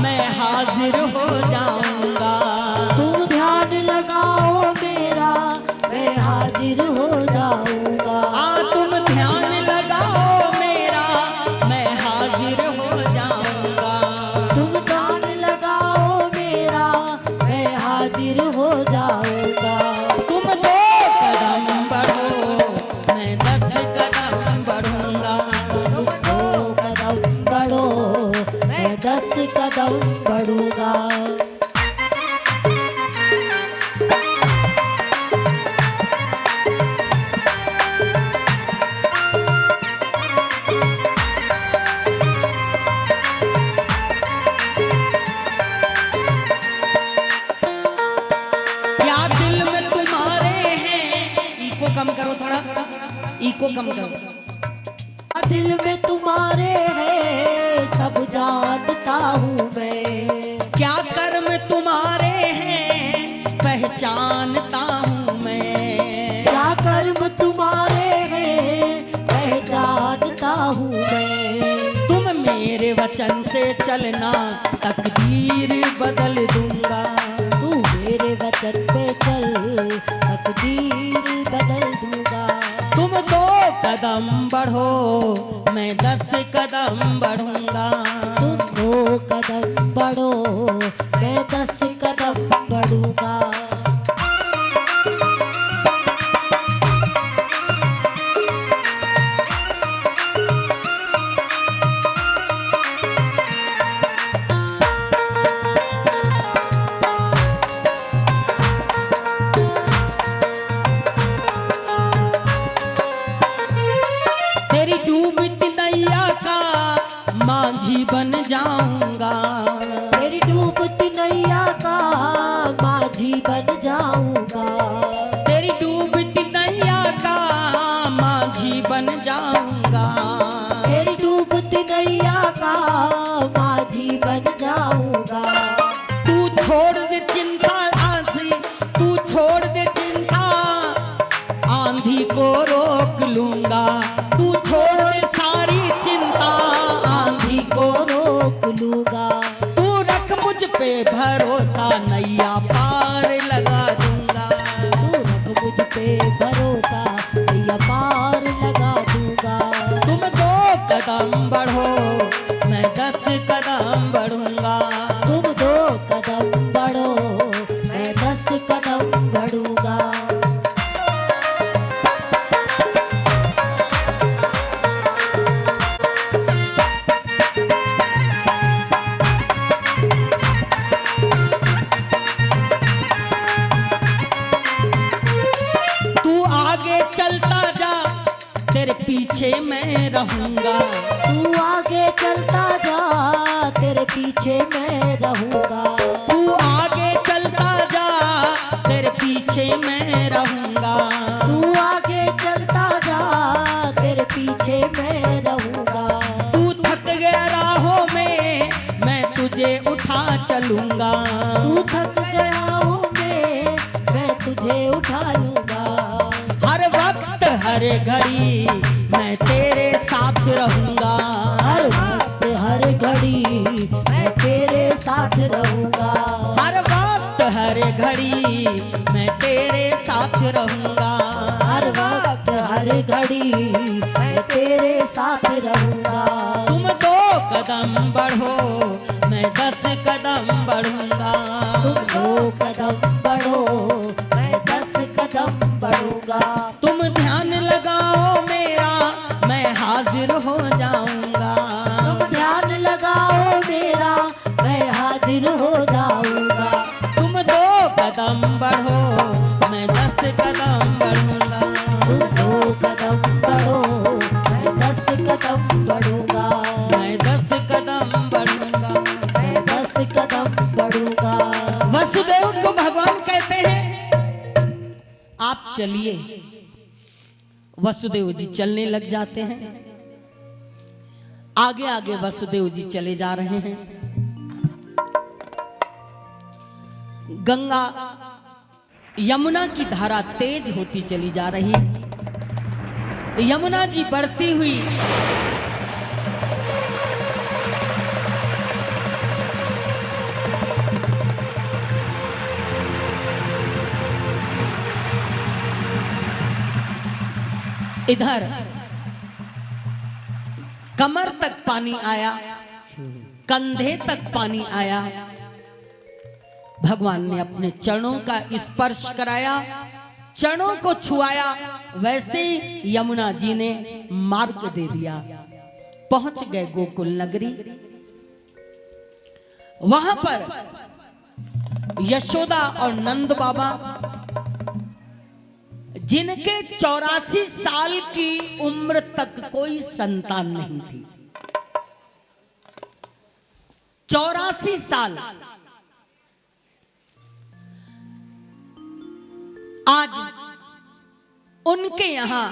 मैं हाजिर हो जाऊंगा। तुम ध्यान लगाओ मेरा, मैं हाजिर हो जाऊंगा। तुम ध्यान लगाओ मेरा, मैं हाजिर हो जाऊंगा। तुम कम करो, थोड़ा इको कम करो। दिल में तुम्हारे है सब जानता हूँ मैं, क्या कर्म तुम्हारे हैं पहचानता हूँ मैं, क्या कर्म तुम्हारे हैं पहचानता हूँ मैं। तुम मेरे वचन से चलना तकदीर बदल दूंगा, तू मेरे वचन पे चल तकदीर बदल दूंगा। तुम 2 कदम बढ़ो मैं 10 कदम बढ़ूंगा, तुम 2 कदम बढ़ो मैं 10 कदम बढ़ूंगा। तेरी डूबती नैया का माझी बन जाऊंगा, तेरी डूबती नैया का माझी बन जाऊंगा, तेरी डूबती नैया का माझी बन जाऊंगा, तेरी डूबती नैया का माझी बन जाऊंगा। तू छोड़ दे चिंता आंधी, तू छोड़ दे चिंता आंधी को रोक लूंगा, तू छोड़ दे सारी चिंता आंधी को रोक लूंगा। तू रख मुझ पे भरोसा नैया पार लगा दूंगा, तू रख मुझ पे भरोसा नैया पार लगा दूंगा। तुम 2 कदम बढ़ो मैं 10 कदम बढ़ूंगा, तुम 2 कदम बढ़ो मैं 10 कदम बढ़ूंगा। तू आगे चलता जा तेरे पीछे मैं रहूंगा, तू आगे चलता जा तेरे पीछे मैं रहूंगा, तू आगे चलता जा तेरे पीछे मैं रहूंगा, तू आगे चलता जा तेरे पीछे मैं रहूंगा। तू थक गया राहों में मैं तुझे उठा चलूंगा, तू थक गया हूँ मैं तुझे उठा लूंगा। हर वक्त हर घड़ी मैं तेरे साथ रहूंगा, हर वक्त हर घड़ी मैं तेरे साथ रहूंगा, हर वक्त हर घड़ी मैं तेरे साथ रहूंगा, हर वक्त हर घड़ी मैं तेरे साथ रहूंगा। तुम 2 कदम बढ़ो मैं 10 कदम बढ़ूंगा, तुम 2 कदम बढ़ो मैं 10 कदम बढ़ूंगा। तुम ध्यान लगाओ मेरा मैं हाजिर हो जाऊंगा, तुम ध्यान लगाओ मेरा मैं हाजिर हो जाऊंगा। तुम 2 कदम बढ़ो मैं 10 कदम बढ़ूंगा, तुम 2 कदम बढ़ो मैं 10 कदम बढ़ूंगा, मैं 10 कदम बढ़ूंगा। मैं 10 कदम बढ़ूंगा। वसुदेव को भगवान कहते हैं आप चलिए, वसुदेव जी चलने लग जाते हैं, आगे आगे वसुदेव जी चले जा रहे हैं। गंगा यमुना की धारा तेज होती चली जा रही, यमुना जी बढ़ती हुई इधर कमर तक पानी आया, कंधे तक पानी आया। भगवान ने अपने चरणों का स्पर्श कराया, चरणों को छुआया, वैसे ही यमुना जी ने मार्ग दे दिया। पहुंच गए गोकुल नगरी। वहां पर यशोदा और नंद बाबा, जिनके 84 साल की उम्र तक कोई संतान नहीं थी, 84 साल, आज उनके यहां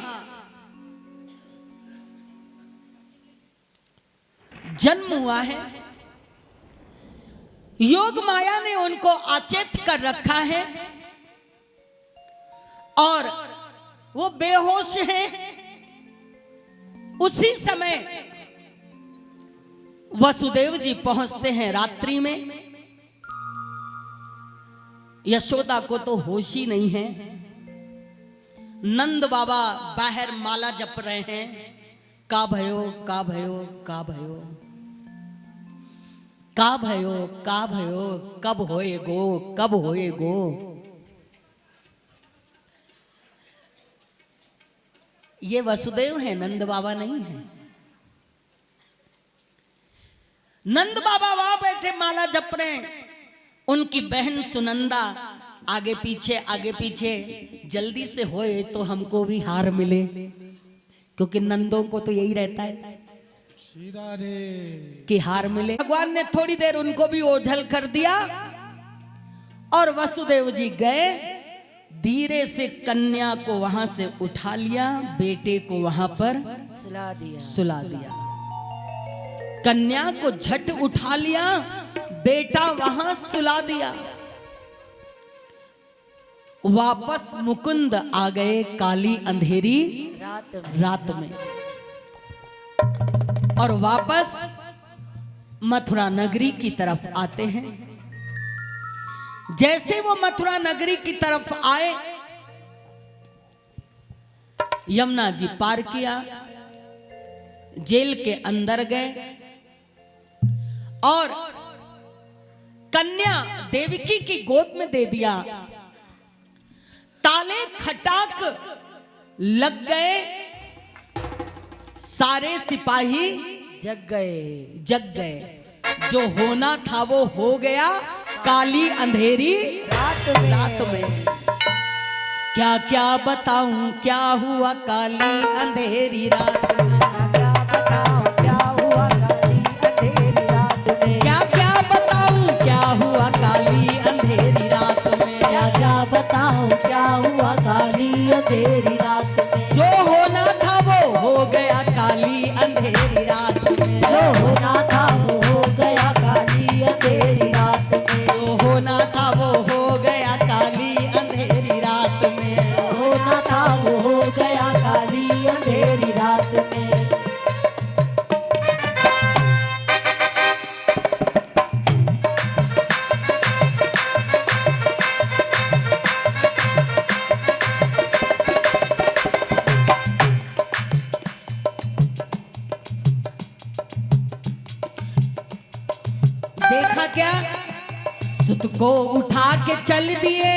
जन्म हुआ है। योग माया ने उनको अचेत कर रखा है और वो बेहोश हैं। उसी समय वसुदेव जी पहुंचते हैं रात्रि में। यशोदा को तो होश ही नहीं है। नंद बाबा बाहर माला जप रहे हैं, का भयो का भयो का भयो का भयो का भयो, कब होए गो कब होए गो। ये वसुदेव है, नंद बाबा नहीं है। नंद बाबा वहां बैठे माला जप रहे हैं। उनकी बहन सुनंदा आगे पीछे जल्दी से होए तो हमको भी हार मिले, क्योंकि नंदों को तो यही रहता है कि हार मिले। भगवान ने थोड़ी देर उनको भी ओझल कर दिया और वसुदेव जी गए, धीरे से कन्या को वहां से उठा लिया, बेटे को वहां पर सुला दिया। कन्या को झट उठा लिया, बेटा वहां सुला दिया। वापस मुकुंद आ गए काली अंधेरी रात में और वापस मथुरा नगरी की तरफ आते हैं। जैसे वो मथुरा नगरी की तरफ आए, यमुना जी पार किया, जेल के अंदर गए और कन्या देवकी की गोद में दे दिया। ताले खटाक लग गए, सारे सिपाही जग गए। जो होना था वो हो गया काली अंधेरी रात में। क्या क्या बताऊं क्या हुआ काली अंधेरी रात में। क्या बताऊं क्या हुआ काली अंधेरी रात में। क्या क्या बताऊं क्या हुआ काली अंधेरी रात में। क्या बताऊं क्या हुआ काली अंधेरी रात में। जो होना था वो हो गया काली अंधेरी रात में। जो होना था वो हो गया काली अंधेरी रात में। जो होना था वो हो गया काली अंधेरी रात में। होना था वो हो गया काली अंधेरी रात में। देखा क्या, सुत को उठा के चल दिए,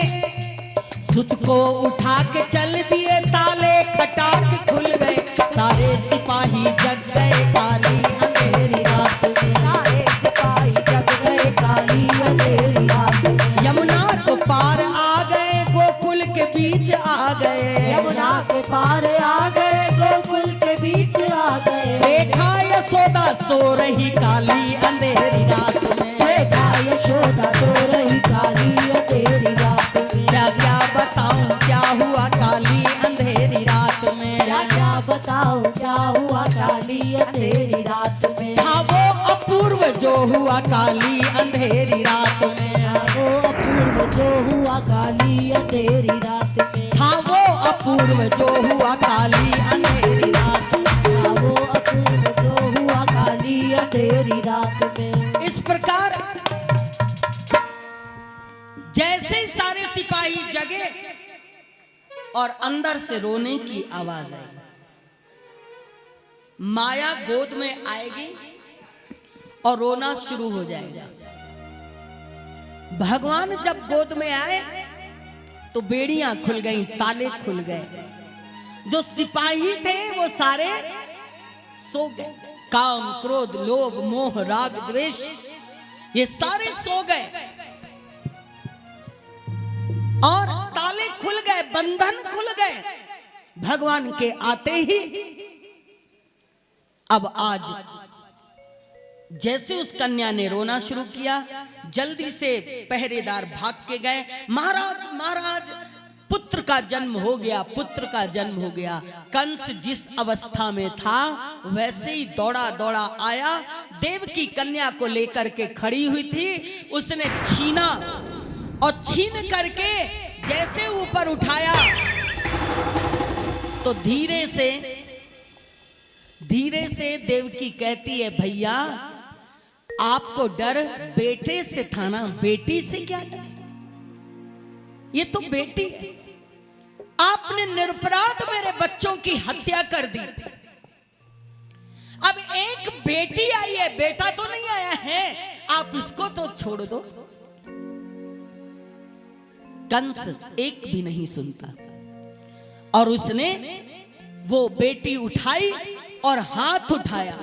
सुत को उठा के चल दिए, ताले खटाक खुल गए, सारे सिपाही जग गए काली अंधेरी रात में। सारे सिपाही जग गए काली अंधेरी रात में। यमुना को पार आ गए, गोकुल के बीच आ गए। यमुना के पार आ गए, गोकुल के बीच आ गए। देखा यशोदा सो रही काली अंधेरी रात में। देखा यशोदा सो रही काली अंधेरी रात में। क्या क्या बताऊं क्या हुआ काली अंधेरी रात में। क्या बताओ क्या हुआ काली अंधेरी रात में। हाँ वो अपूर्व जो हुआ काली अंधेरी रात में। वो अपूर्व जो हुआ काली अंधेरी रात में। हाँ वो अपूर्व जो हुआ काली अंधेरी रात में। वो अपूर्व जो हुआ काली अंधेरी रात में। इस प्रकार जैसे सारे सिपाही जगे और अंदर से रोने की आवाज आई। माया गोद में आएगी और रोना शुरू हो जाएगा। भगवान जब गोद में आए तो बेड़ियां खुल गईं, ताले खुल गए। जो सिपाही थे वो सारे सो गए। काम क्रोध लोभ मोह राग द्वेष ये सारे सो गए और ताले खुल गए, बंधन खुल गए भगवान के आते ही। अब आज जैसे उस कन्या ने रोना शुरू किया, जल्दी से पहरेदार भाग के गए। महाराज महाराज पुत्र का जन्म हो गया, पुत्र का जन्म हो गया। कंस जिस अवस्था में था वैसे ही दौड़ा दौड़ा आया, देव की कन्या को लेकर के खड़ी हुई थी। उसने छीना और छीन करके जैसे ऊपर उठाया तो धीरे से देवकी कहती है, भैया आपको डर बेटे से था ना, बेटी से क्या डर? ये तो बेटी है। आपने निरपराध मेरे बच्चों की हत्या कर दी। अब एक बेटी आई है, बेटा तो नहीं आया है, आप इसको तो छोड़ दो। कंस एक भी नहीं सुनता और उसने वो बेटी उठाई और हाथ उठाया।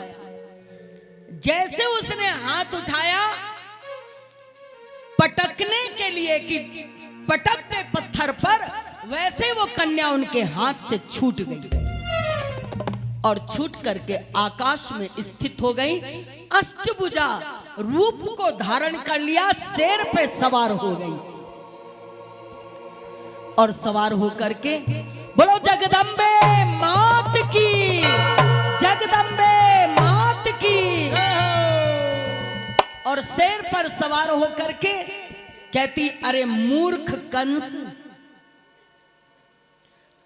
जैसे उसने हाथ उठाया पटकने के लिए कि पटक दे पत्थर पर, वैसे वो कन्या उनके हाथ से छूट गई और छूट करके आकाश में स्थित हो गई। अष्टभुजा रूप को धारण कर लिया, शेर पे सवार हो गई और सवार होकर के बोलो जगदम्बे मात की, जगदम्बे मात की। और शेर पर सवार होकर के कहती, अरे मूर्ख कंस,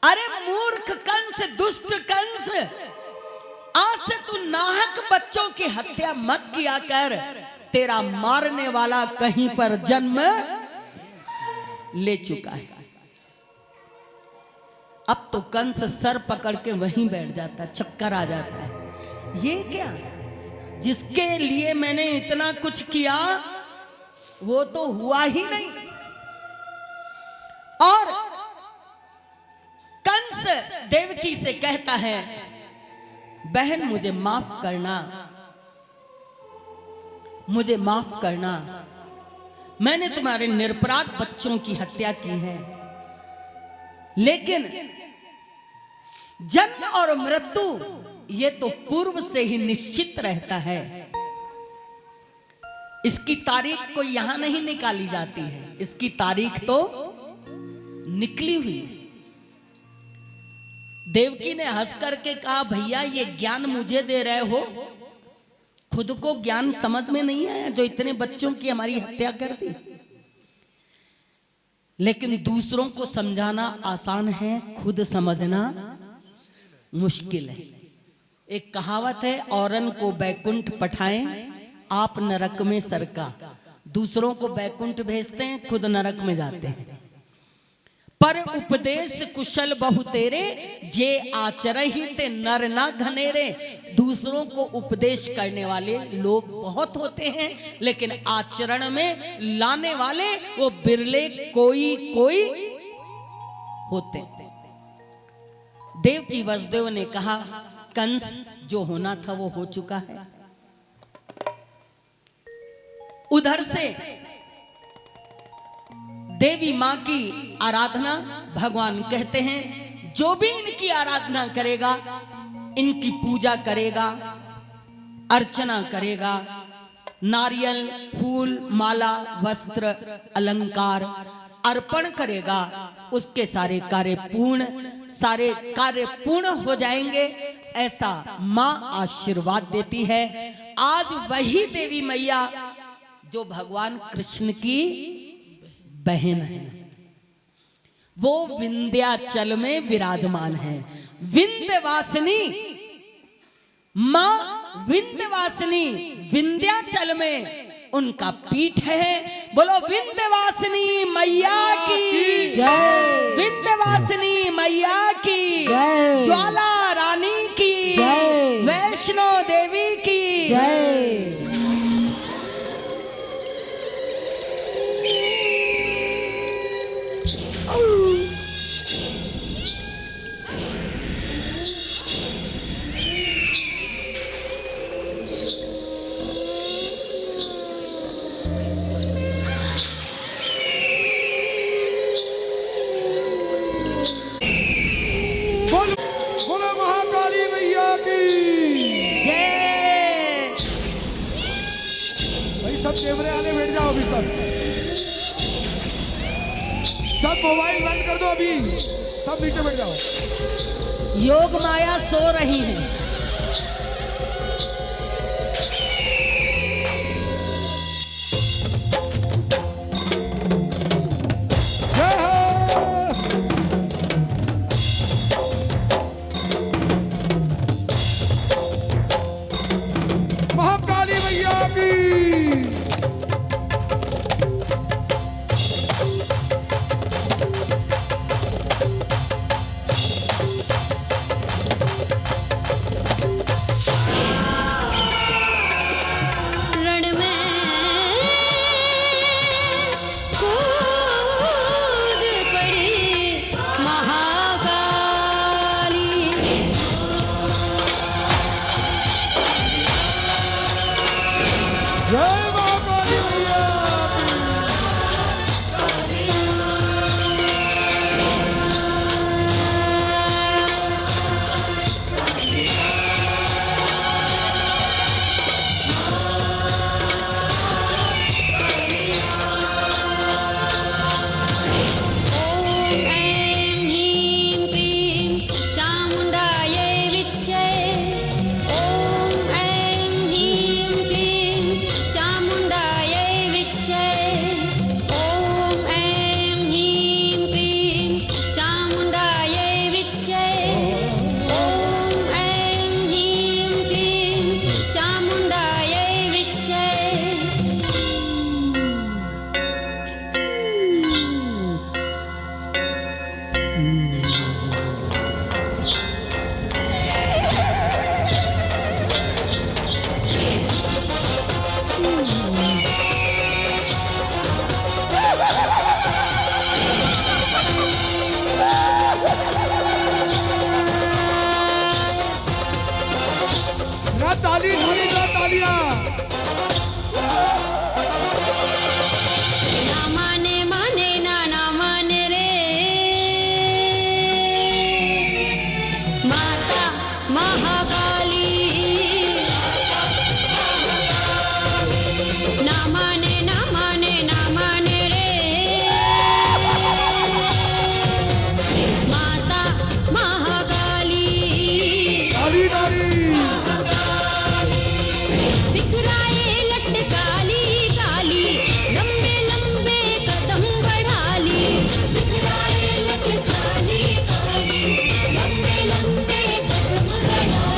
अरे मूर्ख कंस, दुष्ट कंस, आज से तू नाहक बच्चों की हत्या मत किया कर। तेरा मारने वाला कहीं पर जन्म ले चुका है। अब तो कंस सर पकड़ के वहीं बैठ जाता है, चक्कर आ जाता है। ये क्या, जिसके लिए मैंने इतना कुछ किया वो तो हुआ ही नहीं। और कंस देवकी से कहता है, बहन मुझे माफ करना, मुझे माफ करना, मैंने तुम्हारे निरपराध बच्चों की हत्या की है, लेकिन जन्म और मृत्यु ये तो पूर्व से ही निश्चित रहता है। इसकी तारीख को यहां नहीं निकाली जाती है, इसकी तारीख तो निकली हुई है। देवकी ने हंस करके कहा, भैया ये ज्ञान मुझे दे रहे हो, खुद को ज्ञान समझ में नहीं आया जो इतने बच्चों की हमारी हत्या कर दी। लेकिन दूसरों को समझाना आसान है, खुद समझना मुश्किल है। एक कहावत है, औरन को बैकुंठ पठाएं आप नरक में सरका। दूसरों को बैकुंठ भेजते हैं, खुद नरक में जाते हैं। पर उपदेश कुशल बहु तेरे, जे आचरहित नर ना घनेरे। दूसरों को उपदेश करने वाले लोग बहुत होते हैं, लेकिन आचरण में लाने वाले वो बिरले कोई कोई होते। देवकी वसुदेव ने कहा, कंस जो होना था वो हो चुका है। उधर से देवी मां की आराधना, भगवान कहते हैं जो भी इनकी आराधना करेगा, इनकी पूजा करेगा, अर्चना करेगा, नारियल, फूल, माला, वस्त्र, अलंकार अर्पण करेगा, उसके सारे कार्य पूर्ण हो जाएंगे, ऐसा मां आशीर्वाद देती है। आज वही देवी मैया जो भगवान कृष्ण की बहन है, वो विंध्याचल में विराजमान है। विंध्यवासिनी मां, विंध्यवासिनी विंध्याचल में उनका पीठ है। बोलो विंध्यवासिनी मैया की जय, विंध्यवासिनी मैया की जय, ज्वाला रानी की जय, वैष्णो देवी की जय। बोलो महाकाली मैया की जय। भाई सब कैमरे आने बैठ जाओ अभी सब सब मोबाइल बंद कर दो अभी, सब नीचे बैठ जाओ। योग माया सो रही है। जय हो। महाकाली मैया की। रण में कूद पड़ी महाकाली। जय महाकाली मैया ॐ ऐं ह्रीं क्लीं चामुण्डायै विच्चे। ॐ ऐं ह्रीं क्लीं चामुण्डायै विच्चे। ॐ ऐं ह्रीं क्लीं चामुण्डायै विच्चे। ॐ ऐं ह्रीं क्लीं चामुण्डायै विच्चे। ना ताली ताली ना तालियां। ना माने माने ना ना माने रे माता महाकाली। ना माने ना माने ना माने रे माता महाकाली। ताली ताली। बिखराए लट काली काली, लंबे लंबे कदम बढ़ा ली। बिखराए लट काली काली, लंबे लंबे कदम बढ़ा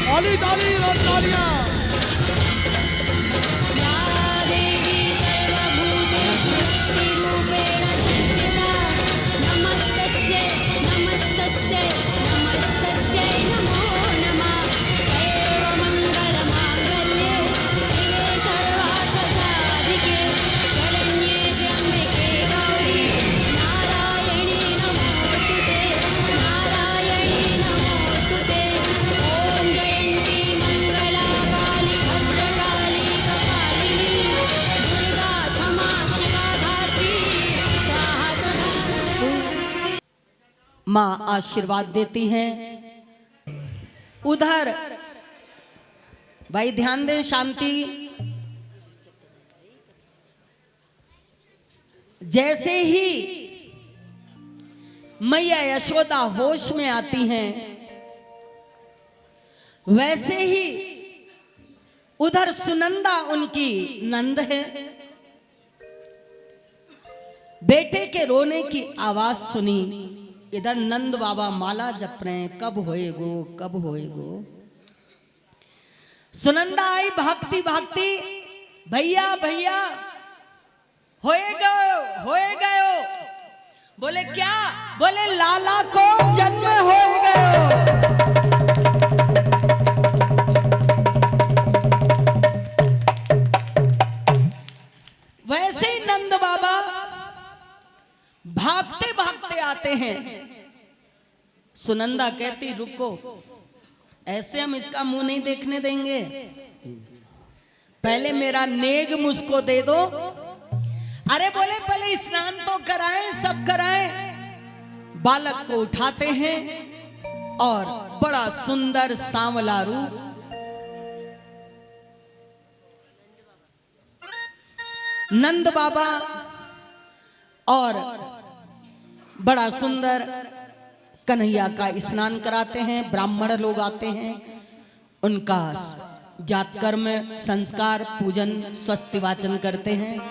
ताली ताली और तालियां। या देवी सर्वभूतेषु शक्तिरूपेण संस्थिता नमस्तस्यै नमस्तस्यै नमस्तस्यै नमो नमः सर्वमङ्गलमाङ्गल्ये शिवे सर्वार्थसाधिके शरण्ये त्र्यम्बके गौरी नारायणी नमोस्तुते नारायणी नमोस्तुते ॐ जयन्ती मङ्गला काली भद्रकाली कपालिनी दुर्गा क्षमा शिवा धात्री स्वाहा सदा नमः। माँ आशीर्वाद देती हैं। उधर भाई ध्यान दे, शांति। जैसे ही मैया यशोदा होश में आती हैं, वैसे ही उधर सुनंदा उनकी नंद है, बेटे के रोने की आवाज सुनी। इधर नंद बाबा माला जप रहे हैं, कब होएगो कब होएगो। सुनंदा आई भागती भागती, भैया भैया होए गयो। बोले क्या? बोले लाला को जन्म हो गयो। वैसे ही नंद बाबा भागते भागते आते हैं। सुनंदा कहती रुको, ऐसे हम इसका मुंह नहीं देखने देंगे, पहले मेरा नेग मुझको दे दो। अरे बोले पहले स्नान तो कराएं, सब कराएं। बालक को उठाते हैं और बड़ा सुंदर सांवला रूप नंद बाबा और बड़ा सुंदर कन्हैया का स्नान कराते हैं। ब्राह्मण लोग आते हैं, उनका जातकर्म संस्कार पूजन स्वस्ति वाचन करते हैं।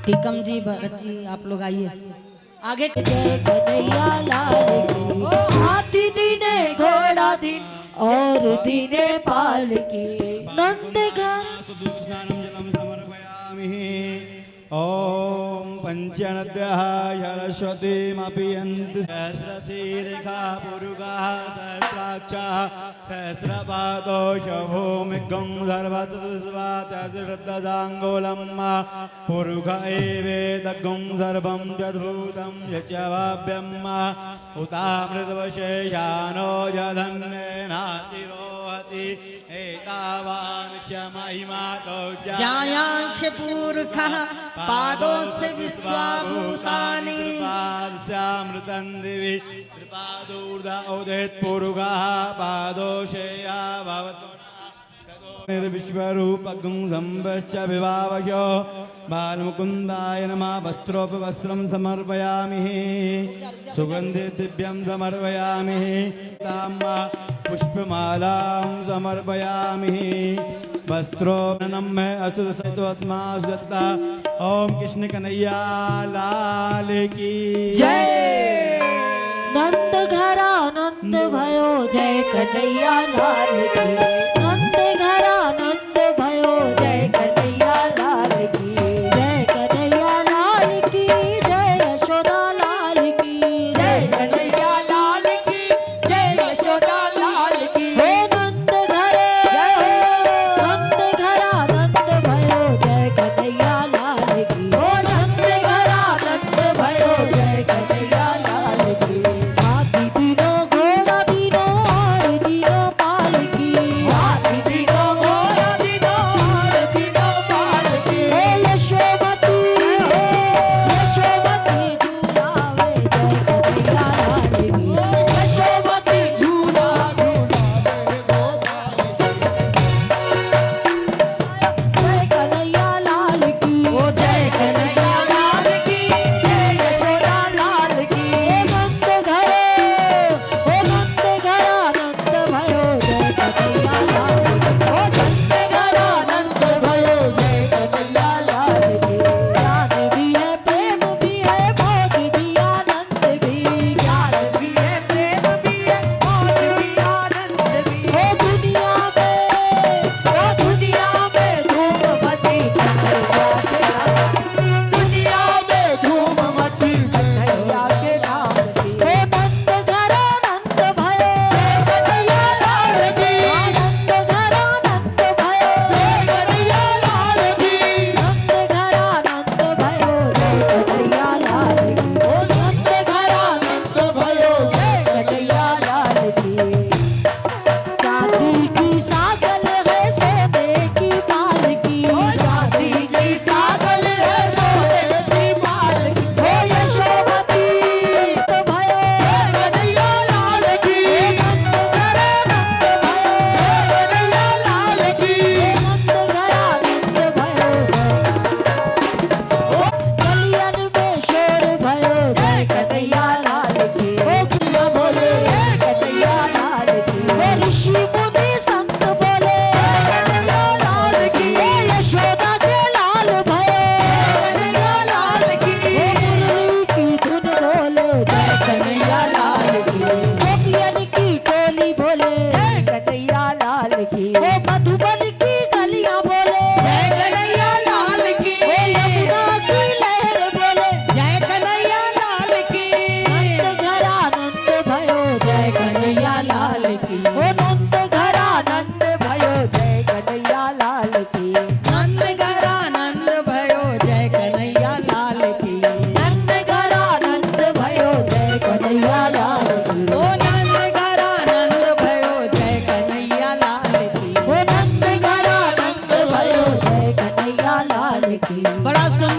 टीकम जी, भरत जी, आप लोग आइए आगे। जय कन्हैया लाल की। हाथी दीने घोड़ा दिन और दीने पाल की। नंद घर ओम पंचनद्यः सरस्वतीमपि यन्तु सहस्रशीर्षा पुरुषः सहस्राक्षः सहस्रपादौ शभूमिगं सर्वसुस्वातश्रद्धसाङ्गोलं पुरुष एवेदगं सर्वं यद्भूतं यच्चवाभ्यं उतामृतवशेषानो यधन्येनातिरोहति एतावान् च महिमातो जायांश पुरखः पादों से विश्वाभूतानि। पादस्यामृतं दिवि त्रिपादोर्धा उदित पुरुषः पादोशया भवतु निर्विश्वरूपगं संवश्च विभावशो बालमुकुन्दाय नमः। वस्त्रोपवस्त्रं समर्पयामि, सुगन्धि दिव्यं समर्पयामि, ताम्र पुष्पमालां समर्पयामि। वस्त्रोपनम में अस्तु अस्मासु दत्ता। ओम कृष्ण कन्हैया लाल की जय। नंद घरा नंद भयो जय कन्हैया लाल की। नंद घरा नंद भयो जय कन्हैया लाल की। जय कन्हैया लाल की। जय यशोदा लाल की। जय कन्हैया लाल की। जय यशोदा लाल की। हो नंद घरे नंद घरा नंद भयो जय कन्हैया लाल की। हो नंद घरा नंद भयो जय कन्हैया लाल की। हाथी दीनो घोड़ा दीनो और दीनो पाल की।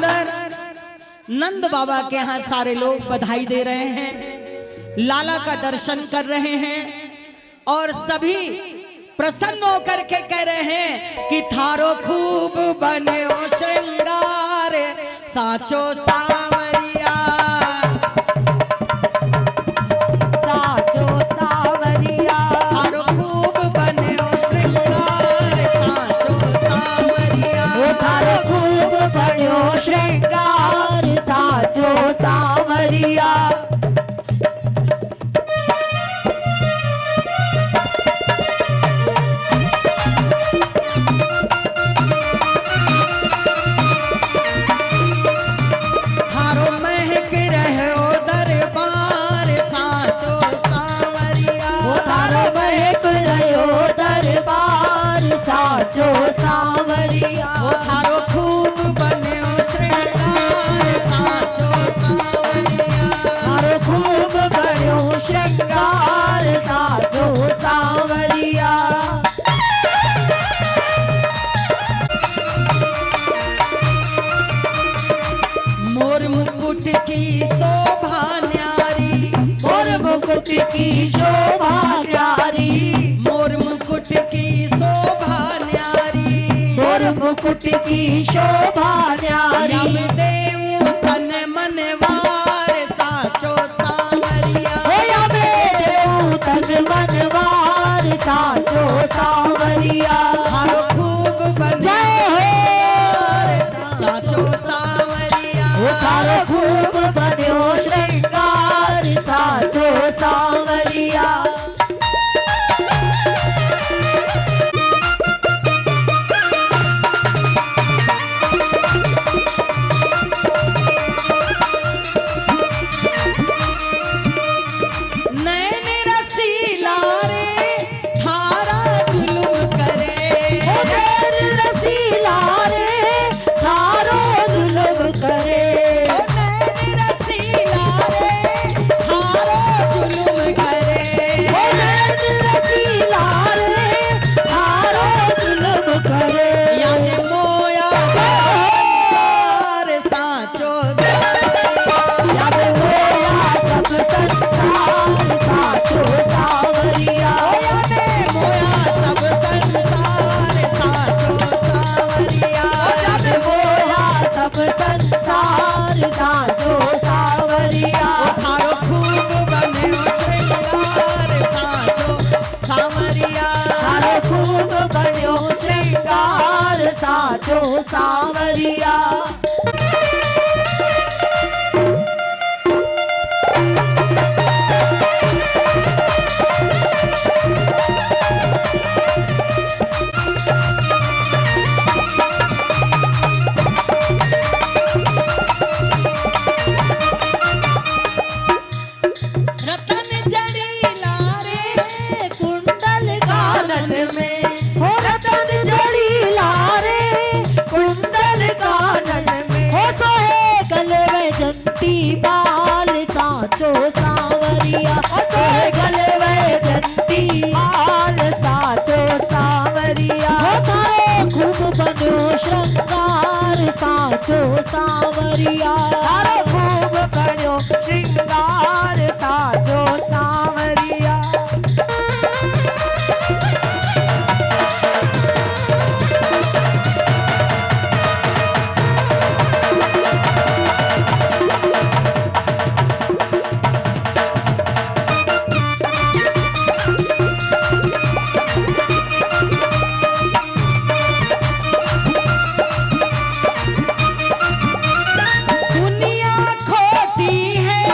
सुंदर नंद बाबा के यहाँ सारे लोग बधाई दे रहे हैं, लाला का दर्शन कर रहे हैं और सभी प्रसन्न होकर के कह रहे हैं कि थारो खूब बने ओ श्रृंगार साचो सावरिया, साचो सावरिया, थारो खूब बने ओ श्रृंगार साचो सावरिया, वो थारो खूब बन्यो श्रृंगार साचो सावरिया। थारो महक रहे ओ दरबार साचो सावरिया, वो थारो महक रह्यो दरबार साचो सावरिया, वो थारो खूब बने ओ श्रृंगार साचो सावरिया, थारो खूब बन्यो श्रृंगार साचो सावरिया। मोर मुकुट की शोभा न्यारी, मोर मुकुट की शोभा प्यारी, मोर मुकुट की शोभा न्यारी, मोर मुकुट की शोभा न्यारी, यम देव तन मनवार साचो सावरिया, होया बेदेव तन मनवार साचो सावरिया। थारो खूब बने श्रृंगार साचो सावरिया, वो थारो खूब बन्यो श्रृंगार साचो सावरिया। नैन रसीला रे थारा जुलुम करे, ओ नैन रसीला रे थारो जुल्म करे, ओ नैन रसीला रे थारो जुलुम करे, ओ नैन रसीला रे थारो जुल्म करे। याद मोया संसार साचो सावरिया, याद होया सब संसार साचो सावरिया, याद मोया सब संसार साचो सावरिया, याद होया सब संसार साचो सावरिया। थारो खूब बने ओ श्रृंगार साचो सावरिया, थारो खूब बन्यो श्रृंगार साचो सावरिया। रतन जड़ीला रे कुंडल कानन में, हो रतन जड़ीला रे कुंडल कानन में, हो सोहे गले में जंती बाल साचो सावरिया, हो सोहे गले में जंती बाल साचो सावरिया। हो थारो खूब बन्यो श्रृंगार साचो सावरिया, थारो खूब बन्यो श्रृंगार साचो सावरिया। दुनिया खोटी है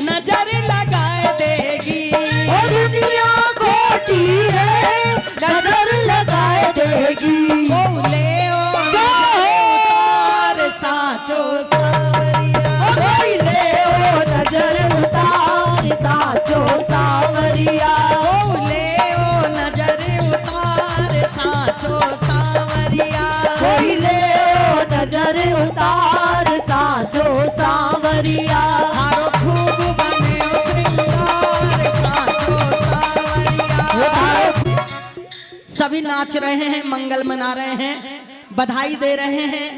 नजर लगाए देगी, ओ दुनिया खोटी है नजर लगाए देगी, बोले ओ तार साचो सावरिया, ओ कोई ले ओ नजर उतार साचो सावरिया, बोले ओ नजर उतार साचो सावरिया, कोई ले ओ नजर उतार साचो सावरिया। थारो खूब बने ओ श्रृंगार साचो सावरिया। वो थारो सभी नाच रहे हैं, मंगल मना रहे हैं, बधाई दे रहे हैं।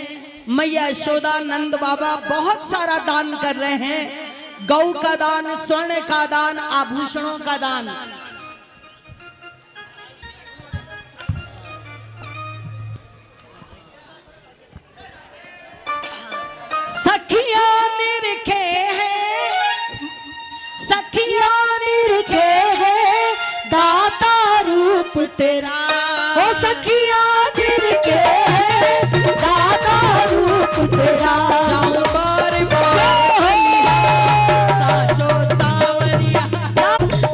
मैया यशोदा नंद बाबा बहुत सारा दान कर रहे हैं। गौ का दान, स्वर्ण का दान, आभूषणों का दान। सखिया निरखे हैं, सखिया निरखे है दाता रूप तेरा। ओ सखिया निरखे है दाता रूप तेरा। जाऊं बार बार साचो सावरिया,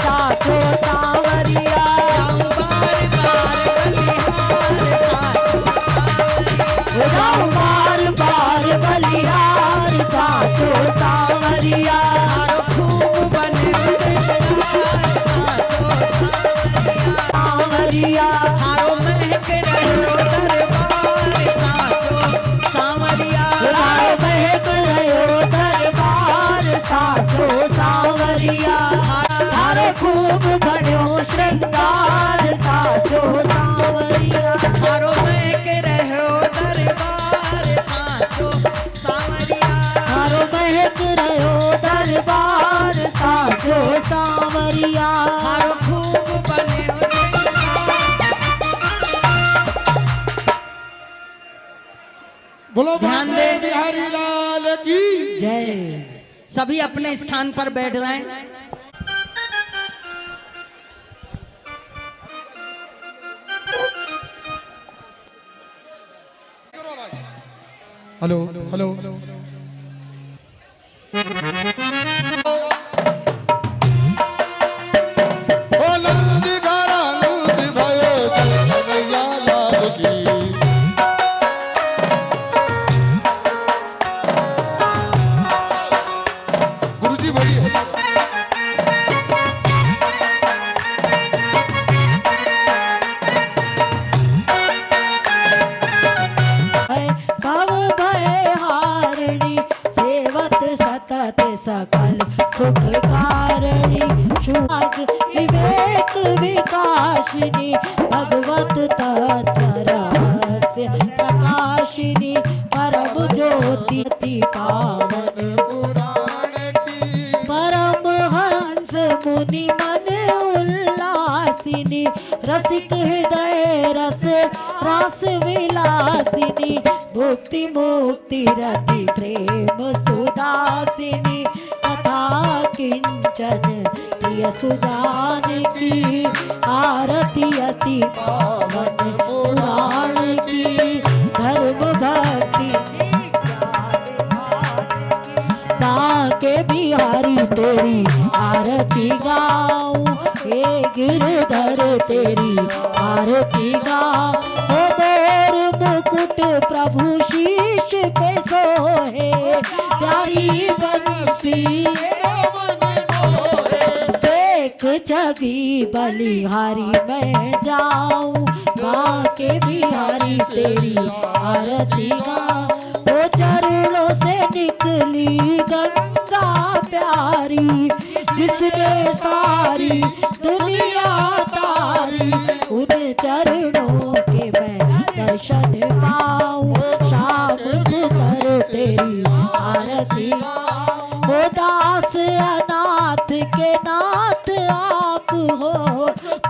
साचो सावरिया। जाऊं बार बार बलिहार साचो सावरिया। जाऊं बार बार बलिहार साचो सावरिया। हारो खूब बने सिंगार साचो सावरिया। हारो महक रहो दरबार साचो सावरिया। हारो महक रहो दरबार साचो सावरिया। हारो खूब बन्यो श्रृंगार साचो सावरिया। हारो महक रहो दरबार साचो सावरिया। हारो महक रहो दरबार साचो सावरिया। हारो खूब बने बोलो ध्यान बाबा दे। बिहारी लाल की जय। सभी अपने स्थान पर बैठ जाएं। हेलो हेलो ओ नंद घरा नंद भयो जय कन्हैया लाल की। गुरुजी बोलिए। कव भय हारणी सेवत सतत सकल सुख कारिणी। सुहाग विवेक विकासिनी भगवत तत्व रहस्य प्रकाशिनी। परम ज्योति पावन पुराण की परम हंस मुनि मन उल्लासिनी। रसिक हृदय रस रास विलासिनी। भुक्ति मुक्ति रति प्रेम सुदासिनी। कथा किंचन प्रिय सुजान की। आरती अति पावन पुराण की। धर्म भक्ति बांके बिहारी तेरी आरती गाऊं। हे गिरधर तेरी आरती गाऊं। ओ मोर मुकुट प्रभु शीश पे सोहे। प्यारी बंसी देख छवि बलिहारी मैं जाऊं। बांके बिहारी तेरी आरती गाऊं। ओ चरणों से निकली गंगा प्यारी। जिसने सारी दुनिया तारी। उन चरणों के मैं दर्शन पाऊं। शाम सुंदर तेरी आरती गाऊं। ओ दास अनाथ के नाथ आप हो।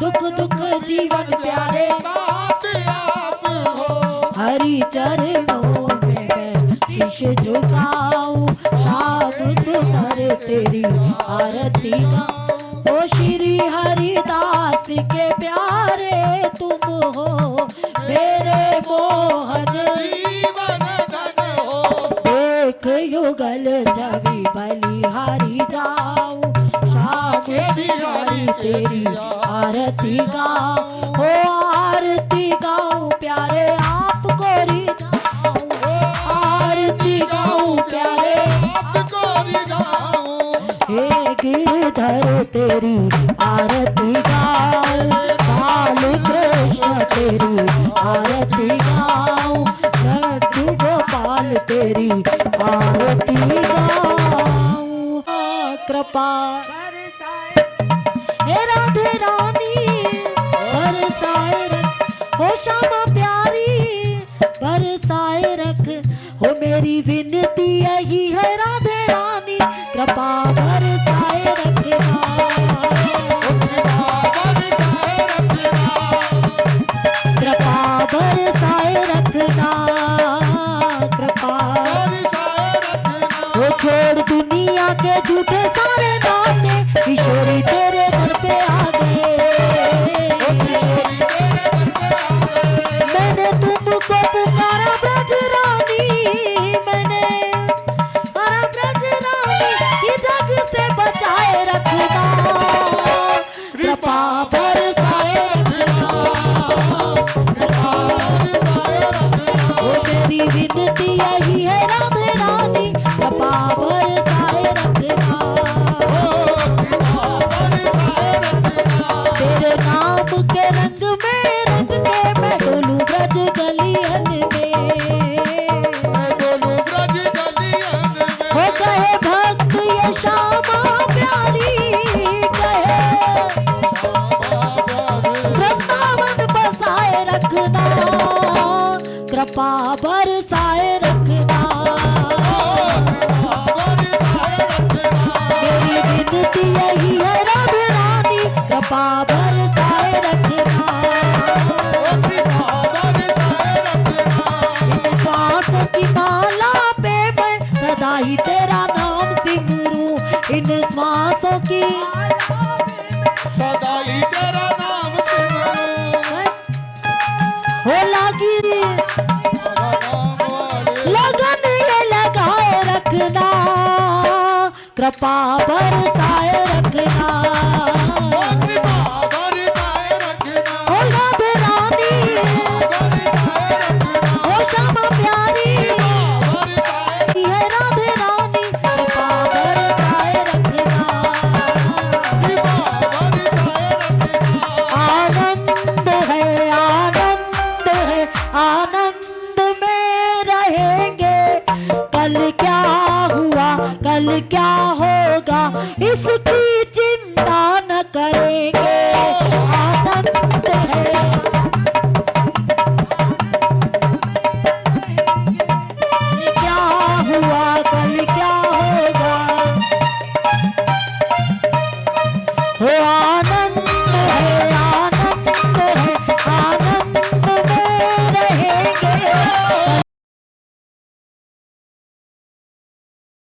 दुख दुख जीवन प्यारे साथ आप हो। हरि चरणों में मैं शीश झुकाऊं। शाम सुंदर तेरी आरती गाऊं। ओ श्री हरिदास के प्यारे तुम हो। मेरे मोहन जीवन धन हो। देख युगल छवि बलिहारी जाऊं। शाम बिहारी तेरी आरती गाऊं। ओ आरती गाऊं प्यारे आपको रिझाऊं। ओ आरती गाऊं प्यारे आपको रिझाऊं। हे गिरधर तेरी आरती गाऊं। काल कृष्ण तेरी आरती गाऊं। लड्डू गोपाल तेरी आरती गाऊं। कृपा हे राधे रानी बरसाए रख। हो श्यामा प्यारी बरसाए रख। हो मेरी विनती यही है राधे रानी, कृपा बरसाए रखना, कृपा बरसाए रखना, कृपा। वो छोड़ दुनिया के झूठे सारे नाते, किशोरी तेरे घर पे आ गए। मैंने तुमको पुकारा ब्रज रानी, मैंने हरा ब्रज रानी, ये जग से बचाए रखना, कृपा बरसाए रखना, कृपा। वो मेरी विनती यही है राधे रानी, कृपा बरसाए रखना, तेरे नाम के रंग में रंग के मैं डोलूं ब्रज गलियन में, हो कहे भक्त ये श्यामा प्यारी, कहे वृंदावन बसाए रखना, कृपा बरसाए रखना, मेरी विनती यही है राधे रानी, कृपा बरसाए रखना, इन श्वासों की माला पे मैं सदा ही तेरा नाम सिमरूं, इन श्वासों की सदा ही तेरा नाम सिमरूं, हो लागी लगन ये लगाए रखना, कृपा बरसाए रखना, हो राधे रानी, हो श्यामा प्यारी, ये राधे रानी, कृपा बरसाए रखना, आनंद है आनंद है आनंद में रहेंगे, कल क्या हुआ कल क्या होगा इसकी